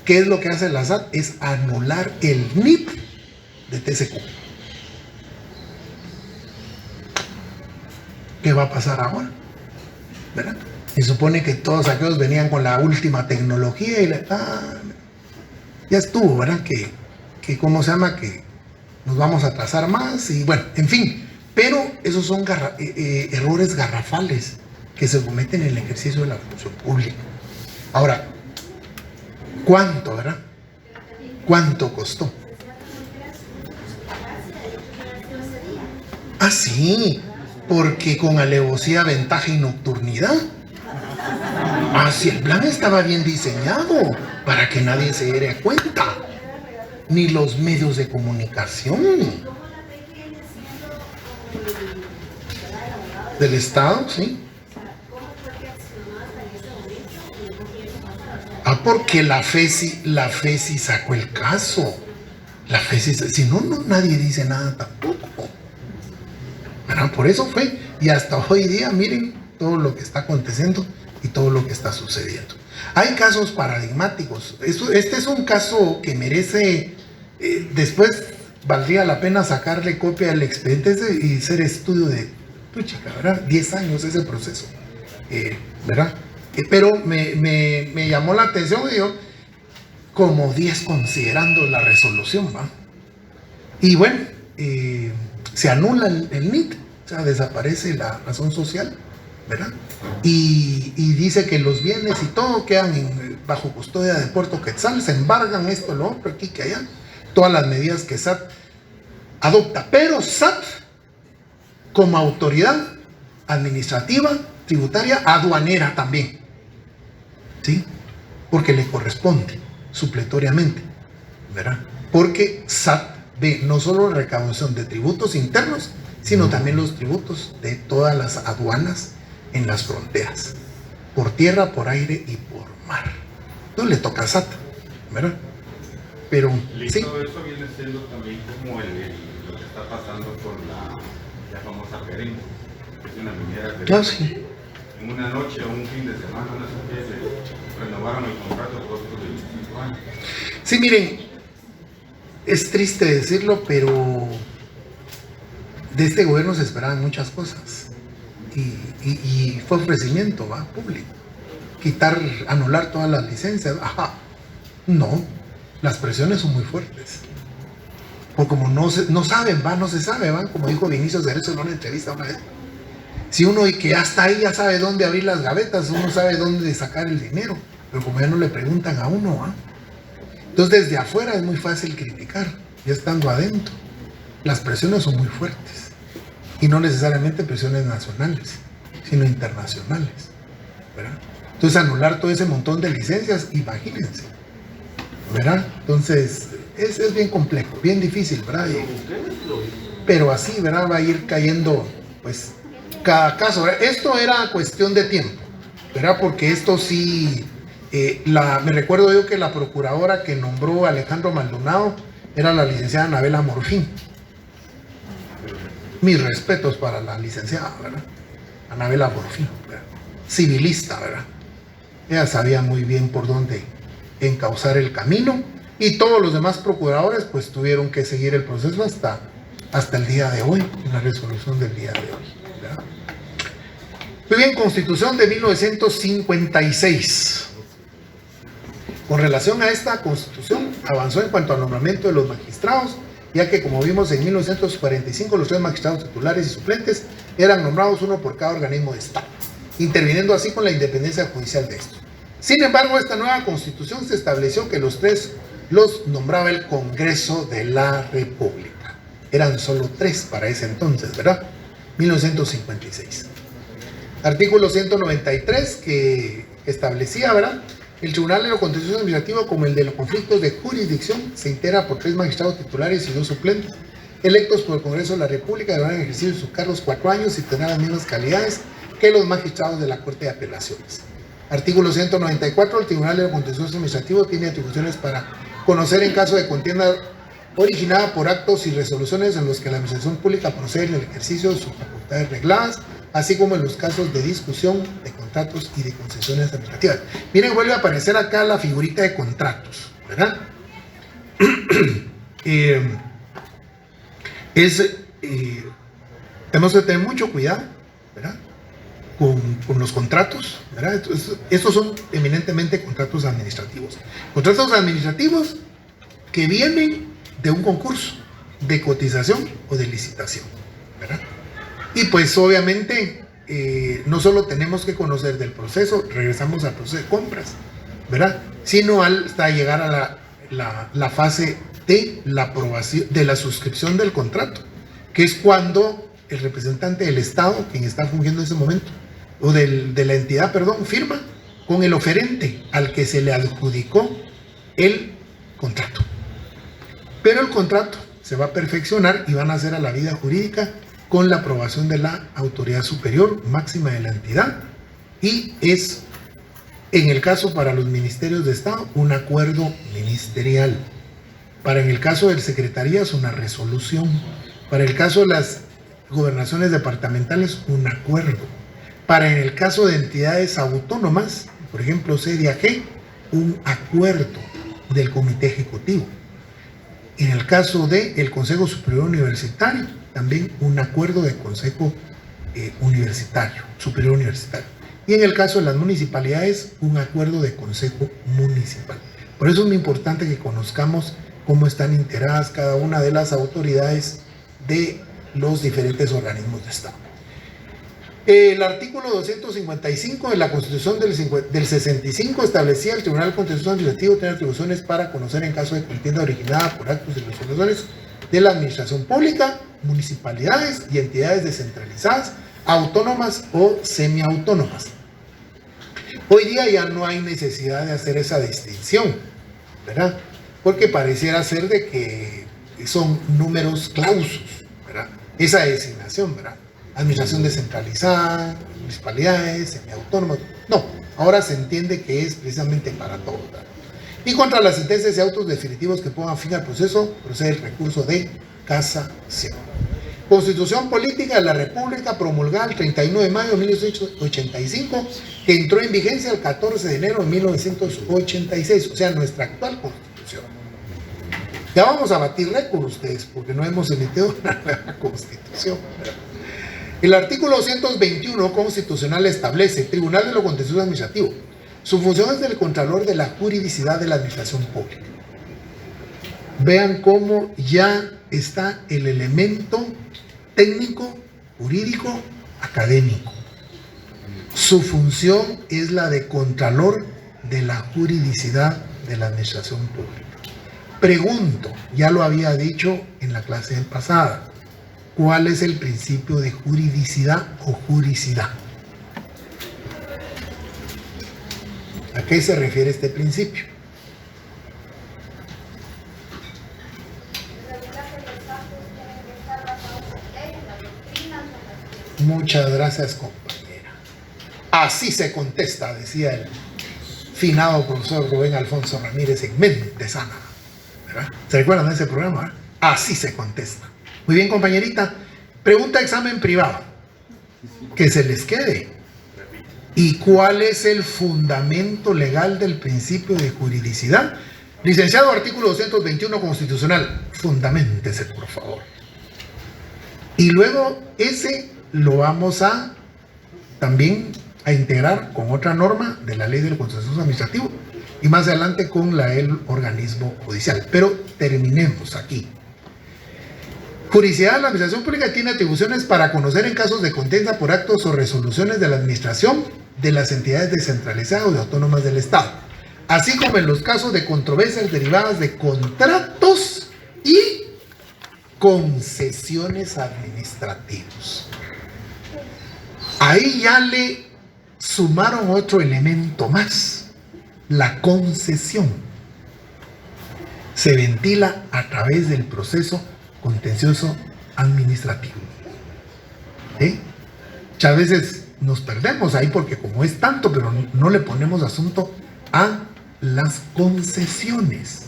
¿Qué es lo que hace la SAT? Es anular el NIP de TSQ. ¿Qué va a pasar ahora? ¿Verdad? Se supone que todos aquellos venían con la última tecnología y ya estuvo, ¿verdad? Que ¿cómo se llama? Que nos vamos a atrasar más y bueno, en fin. Pero esos son errores garrafales que se cometen en el ejercicio de la función pública. Ahora, ¿cuánto, verdad? ¿Cuánto costó? Ah, sí, porque con alevosía, ventaja y nocturnidad. Ah, sí, el plan estaba bien diseñado para que nadie se diera cuenta, ni los medios de comunicación del Estado, ¿sí? Ah, porque la FESI sacó el caso. La FESI, si no, nadie dice nada tampoco. Bueno, por eso fue. Y hasta hoy día, miren todo lo que está aconteciendo y todo lo que está sucediendo. Hay casos paradigmáticos. Este es un caso que merece, después valdría la pena sacarle copia del expediente y hacer estudio de, chica, ¿verdad? 10 años ese proceso, ¿verdad? Pero me llamó la atención, digo, como 10 considerando la resolución, ¿va? Y bueno, se anula el NIT, o sea, desaparece la razón social, ¿verdad? Y dice que los bienes y todo quedan bajo custodia de Puerto Quetzal, se embargan esto, lo otro, aquí que allá, todas las medidas que SAT adopta, pero SAT como autoridad administrativa, tributaria, aduanera también, ¿sí? Porque le corresponde supletoriamente, ¿verdad? Porque SAT ve no solo la recaudación de tributos internos, sino también los tributos de todas las aduanas en las fronteras, por tierra, por aire y por mar. Entonces le toca a SAT, ¿verdad? Pero sí. Todo eso viene siendo también como lo que está pasando con la famosa Perenco, que es una minera que Sí. en una noche o un fin de semana, no sé qué, se renovaron el contrato por otros 25 años. Sí, miren, es triste decirlo, pero de este gobierno se esperaban muchas cosas y fue ofrecimiento, ¿va? Público, anular todas las licencias. Ajá, no, las presiones son muy fuertes, porque como no saben, ¿va? No se sabe, ¿va? Como dijo Vinicius Cerezo en una entrevista una vez, si uno y que ya está ahí, ya sabe dónde abrir las gavetas, uno sabe dónde sacar el dinero, pero como ya no le preguntan a uno, ¿va? Entonces desde afuera es muy fácil criticar, ya estando adentro las presiones son muy fuertes y no necesariamente presiones nacionales, sino internacionales, ¿verdad? Entonces anular todo ese montón de licencias, imagínense, ¿verdad? Entonces es bien complejo, bien difícil, ¿verdad? Pero así, ¿verdad? Va a ir cayendo, pues, cada caso, ¿verdad? Esto era cuestión de tiempo, ¿verdad? Porque esto sí, me recuerdo yo que la procuradora que nombró a Alejandro Maldonado era la licenciada Anabela Morfín. Mis respetos para la licenciada, ¿verdad? Anabela Morfín, ¿verdad? Civilista, ¿verdad? Ella sabía muy bien por dónde encauzar el camino y todos los demás procuradores pues tuvieron que seguir el proceso hasta el día de hoy, en la resolución del día de hoy, ¿verdad? Muy bien, Constitución de 1956. Con relación a esta Constitución, avanzó en cuanto al nombramiento de los magistrados, ya que como vimos en 1945 los 3 magistrados titulares y suplentes eran nombrados uno por cada organismo de Estado, interviniendo así con la independencia judicial de estos. Sin embargo, esta nueva constitución se estableció que los tres los nombraba el Congreso de la República. Eran solo 3 para ese entonces, ¿verdad? 1956. Artículo 193 que establecía, ¿verdad? El Tribunal de lo Contencioso Administrativo, como el de los conflictos de jurisdicción, se integra por 3 magistrados titulares y 2 suplentes, electos por el Congreso de la República, deberán ejercer sus cargos 4 años y tener las mismas calidades que los magistrados de la Corte de Apelaciones. Artículo 194. El Tribunal de lo Contencioso Administrativo tiene atribuciones para conocer en caso de contienda originada por actos y resoluciones en los que la administración pública procede en el ejercicio de sus facultades regladas, así como en los casos de discusión de contratos y de concesiones administrativas. Miren, vuelve a aparecer acá la figurita de contratos, ¿verdad? Tenemos que tener mucho cuidado, ¿verdad? Con los contratos, ¿verdad? Estos son eminentemente contratos administrativos. Contratos administrativos que vienen de un concurso, de cotización o de licitación, ¿verdad? Y pues obviamente no solo tenemos que conocer del proceso, regresamos al proceso de compras, ¿verdad? Sino hasta llegar a la fase de la aprobación, de la suscripción del contrato, que es cuando el representante del Estado, quien está fungiendo en ese momento, o de la entidad, perdón, firma con el oferente al que se le adjudicó el contrato. Pero el contrato se va a perfeccionar y van a hacer a la vida jurídica con la aprobación de la autoridad superior máxima de la entidad, y es, en el caso para los ministerios de Estado, un acuerdo ministerial. Para en el caso del secretarías, una resolución. Para el caso de las gobernaciones departamentales, un acuerdo. Para en el caso de entidades autónomas, por ejemplo CDAG, un acuerdo del comité ejecutivo. En el caso del Consejo Superior Universitario, también un acuerdo de Consejo Universitario, Superior Universitario. Y en el caso de las municipalidades, un acuerdo de Consejo Municipal. Por eso es muy importante que conozcamos cómo están integradas cada una de las autoridades de los diferentes organismos de Estado. El artículo 255 de la Constitución del 65 establecía el Tribunal Contencioso Administrativo tiene atribuciones para conocer en caso de contienda originada por actos y resoluciones de la administración pública, municipalidades y entidades descentralizadas, autónomas o semiautónomas. Hoy día ya no hay necesidad de hacer esa distinción, ¿verdad? Porque pareciera ser de que son números clausus, ¿verdad? Esa designación, ¿verdad? Administración descentralizada, municipalidades, semiautónomas. No, ahora se entiende que es precisamente para todos, ¿verdad? Y contra las sentencias y autos definitivos que pongan fin al proceso, procede el recurso de casación. Constitución Política de la República, promulgada el 31 de mayo de 1985, que entró en vigencia el 14 de enero de 1986, o sea, nuestra actual Constitución. Ya vamos a batir récord ustedes, porque no hemos emitido una nueva Constitución, ¿verdad? El artículo 221 constitucional establece Tribunal de lo Contencioso Administrativo. Su función es del Contralor de la juridicidad de la administración pública. Vean cómo ya está el elemento técnico, jurídico, académico. Su función es la de Contralor de la juridicidad de la administración pública. Pregunto, ya lo había dicho en la clase pasada, ¿cuál es el principio de juridicidad o juricidad? ¿A qué se refiere este principio? Muchas gracias, compañera. Así se contesta, decía el finado profesor Rubén Alfonso Ramírez en Mente Sana, ¿verdad? ¿Se recuerdan de ese programa? Así se contesta. Muy bien, compañerita. Pregunta examen privado. Que se les quede. ¿Y cuál es el fundamento legal del principio de juridicidad? Licenciado, artículo 221 constitucional. Fundaméntese, por favor. Y luego ese lo vamos a también a integrar con otra norma de la ley del contencioso administrativo y más adelante con la del organismo judicial. Pero terminemos aquí. Juridicidad. La administración pública tiene atribuciones para conocer en casos de contienda por actos o resoluciones de la administración de las entidades descentralizadas o autónomas del Estado, así como en los casos de controversias derivadas de contratos y concesiones administrativos. Ahí ya le sumaron otro elemento más, la concesión. Se ventila a través del proceso contencioso administrativo. Muchas veces nos perdemos ahí porque como es tanto, pero no le ponemos asunto a las concesiones.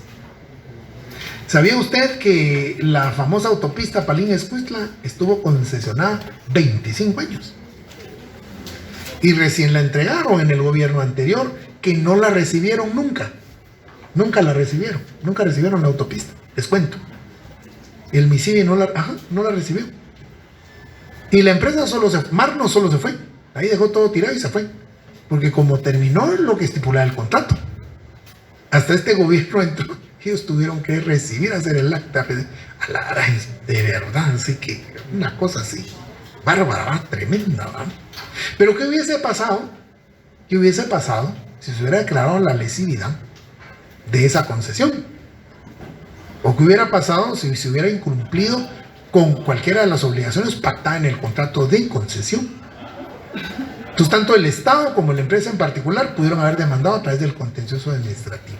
¿Sabía usted que la famosa autopista Palín-Escuintla estuvo concesionada 25 años? Y recién la entregaron en el gobierno anterior, que no la recibieron nunca. Nunca la recibieron. Nunca recibieron la autopista. Les cuento. El MISIBI no la recibió. Y la empresa Marno solo se fue. Ahí dejó todo tirado y se fue. Porque como terminó lo que estipulaba el contrato, hasta este gobierno entró, ellos tuvieron que recibir, hacer el acta. De verdad, así que una cosa así, bárbara, tremenda, ¿verdad? Pero ¿qué hubiese pasado? ¿Qué hubiese pasado si se hubiera declarado la lesividad de esa concesión? ¿O qué hubiera pasado si se hubiera incumplido con cualquiera de las obligaciones pactadas en el contrato de concesión? Entonces, tanto el Estado como la empresa en particular pudieron haber demandado a través del contencioso administrativo,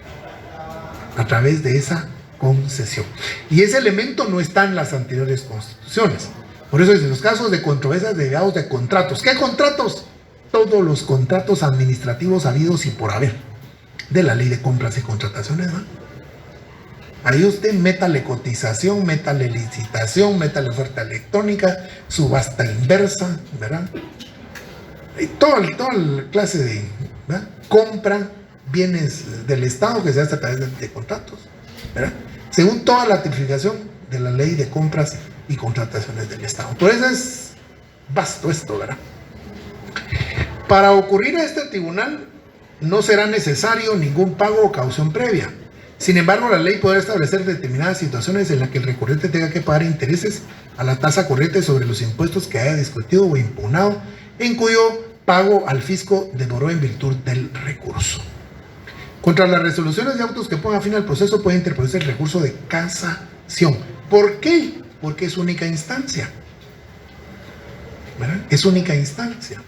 a través de esa concesión. Y ese elemento no está en las anteriores constituciones. Por eso, en los casos de controversias derivados de contratos. ¿Qué contratos? Todos los contratos administrativos habidos y por haber de la ley de compras y contrataciones, ¿no? Ahí usted métale cotización, métale licitación, métale oferta electrónica, subasta inversa, ¿verdad? Y toda la clase de, ¿verdad?, compra bienes del Estado que se hace a través de contratos, ¿verdad? Según toda la tipificación de la ley de compras y contrataciones del Estado. Por eso es vasto esto, ¿verdad? Para ocurrir a este tribunal no será necesario ningún pago o caución previa. Sin embargo, la ley podrá establecer determinadas situaciones en las que el recurrente tenga que pagar intereses a la tasa corriente sobre los impuestos que haya discutido o impugnado, en cuyo pago al fisco demoró en virtud del recurso. Contra las resoluciones de autos que pongan fin al proceso puede interponerse el recurso de casación. ¿Por qué? Porque es única instancia, ¿verdad? Es única instancia.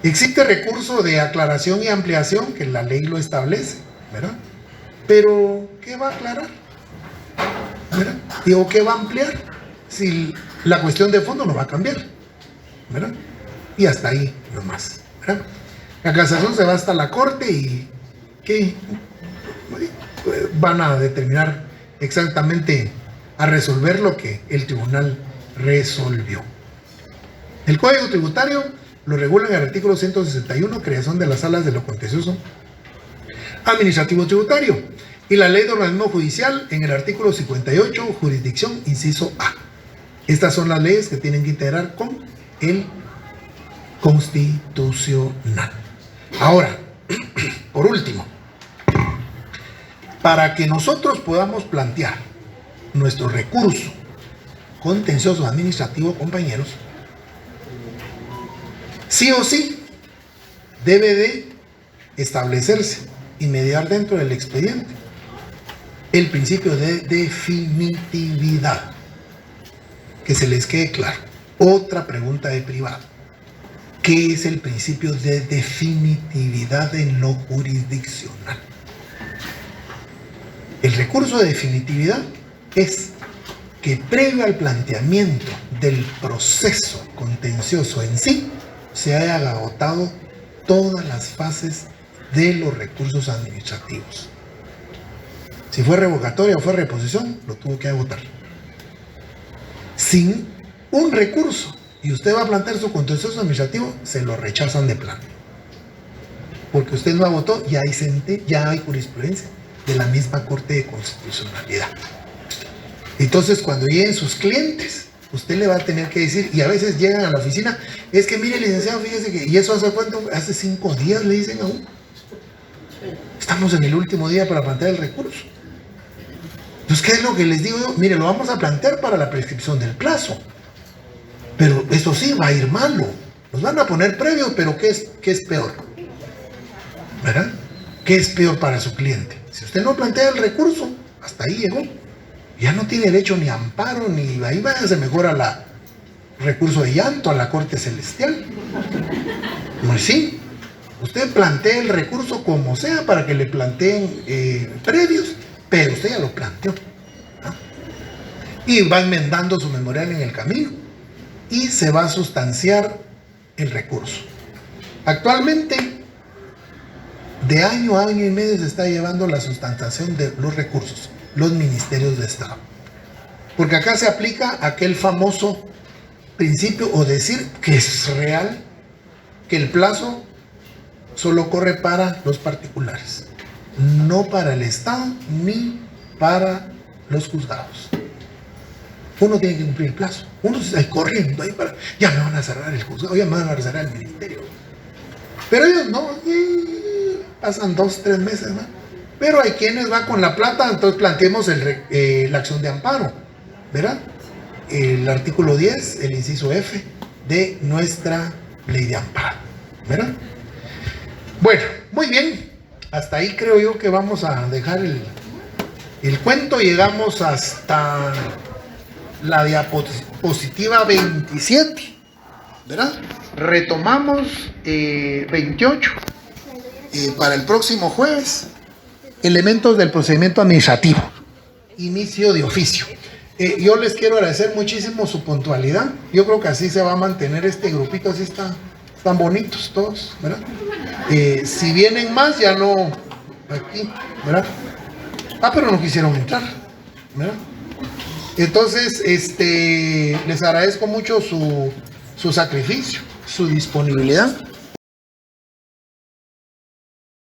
Existe recurso de aclaración y ampliación, que la ley lo establece, ¿verdad? Pero, ¿qué va a aclarar? ¿Verdad? ¿O qué va a ampliar? Si la cuestión de fondo no va a cambiar, ¿verdad? Y hasta ahí nomás, ¿verdad? La casación se va hasta la corte y ¿qué? Van a determinar exactamente, a resolver lo que el tribunal resolvió. El Código Tributario lo regula en el artículo 161, creación de las salas de lo contencioso administrativo tributario, y la ley de organismo judicial en el artículo 58, jurisdicción, inciso A. Estas son las leyes que tienen que integrar con el constitucional. Ahora, por último, para que nosotros podamos plantear nuestro recurso contencioso administrativo, compañeros, sí o sí debe de establecerse y mediar dentro del expediente el principio de definitividad. Que se les quede claro. Otra pregunta de privado. ¿Qué es el principio de definitividad en lo jurisdiccional? El recurso de definitividad es que previo al planteamiento del proceso contencioso en sí, se haya agotado todas las fases de los recursos administrativos. Si fue revocatoria o fue reposición, lo tuvo que agotar. Sin un recurso y usted va a plantear su contencioso administrativo, se lo rechazan de plano. Porque usted no agotó, ya hay jurisprudencia de la misma Corte de Constitucionalidad. Entonces, cuando lleguen sus clientes, usted le va a tener que decir, y a veces llegan a la oficina, es que mire, licenciado, fíjese que, ¿y eso hace cuánto? Hace 5 días le dicen a uno. Estamos en el último día para plantear el recurso. Entonces, ¿qué es lo que les digo yo? Mire, lo vamos a plantear para la prescripción del plazo. Pero eso sí, va a ir malo. Nos van a poner previos, pero ¿qué es peor? ¿Verdad? ¿Qué es peor para su cliente? Si usted no plantea el recurso, hasta ahí llegó. Ya no tiene derecho ni a amparo, ni ahí se mejora la recurso de llanto a la Corte Celestial. Pues sí, usted plantea el recurso como sea para que le planteen previos, pero usted ya lo planteó, ¿no? Y va enmendando su memorial en el camino y se va a sustanciar el recurso. Actualmente, de año a año y medio se está llevando la sustanciación de los recursos, los ministerios de Estado. Porque acá se aplica aquel famoso principio o decir que es real, que el plazo solo corre para los particulares, no para el Estado ni para los juzgados. Uno tiene que cumplir el plazo. Uno se está corriendo ahí para, ya me van a cerrar el juzgado, ya me van a cerrar el ministerio. Pero ellos no, pasan 2, 3 meses, ¿no? Pero hay quienes van con la plata, entonces planteemos la acción de amparo, ¿verdad? El artículo 10, el inciso F de nuestra ley de amparo, ¿verdad? Bueno, muy bien. Hasta ahí creo yo que vamos a dejar el cuento. Llegamos hasta la diapositiva 27, ¿verdad? Retomamos 28 para el próximo jueves. Elementos del procedimiento administrativo. Inicio de oficio. Yo les quiero agradecer muchísimo su puntualidad. Yo creo que así se va a mantener este grupito, así están bonitos todos, ¿verdad? Si vienen más, ya no aquí, ¿verdad? Pero no quisieron entrar, ¿verdad? Entonces, les agradezco mucho su sacrificio, su disponibilidad.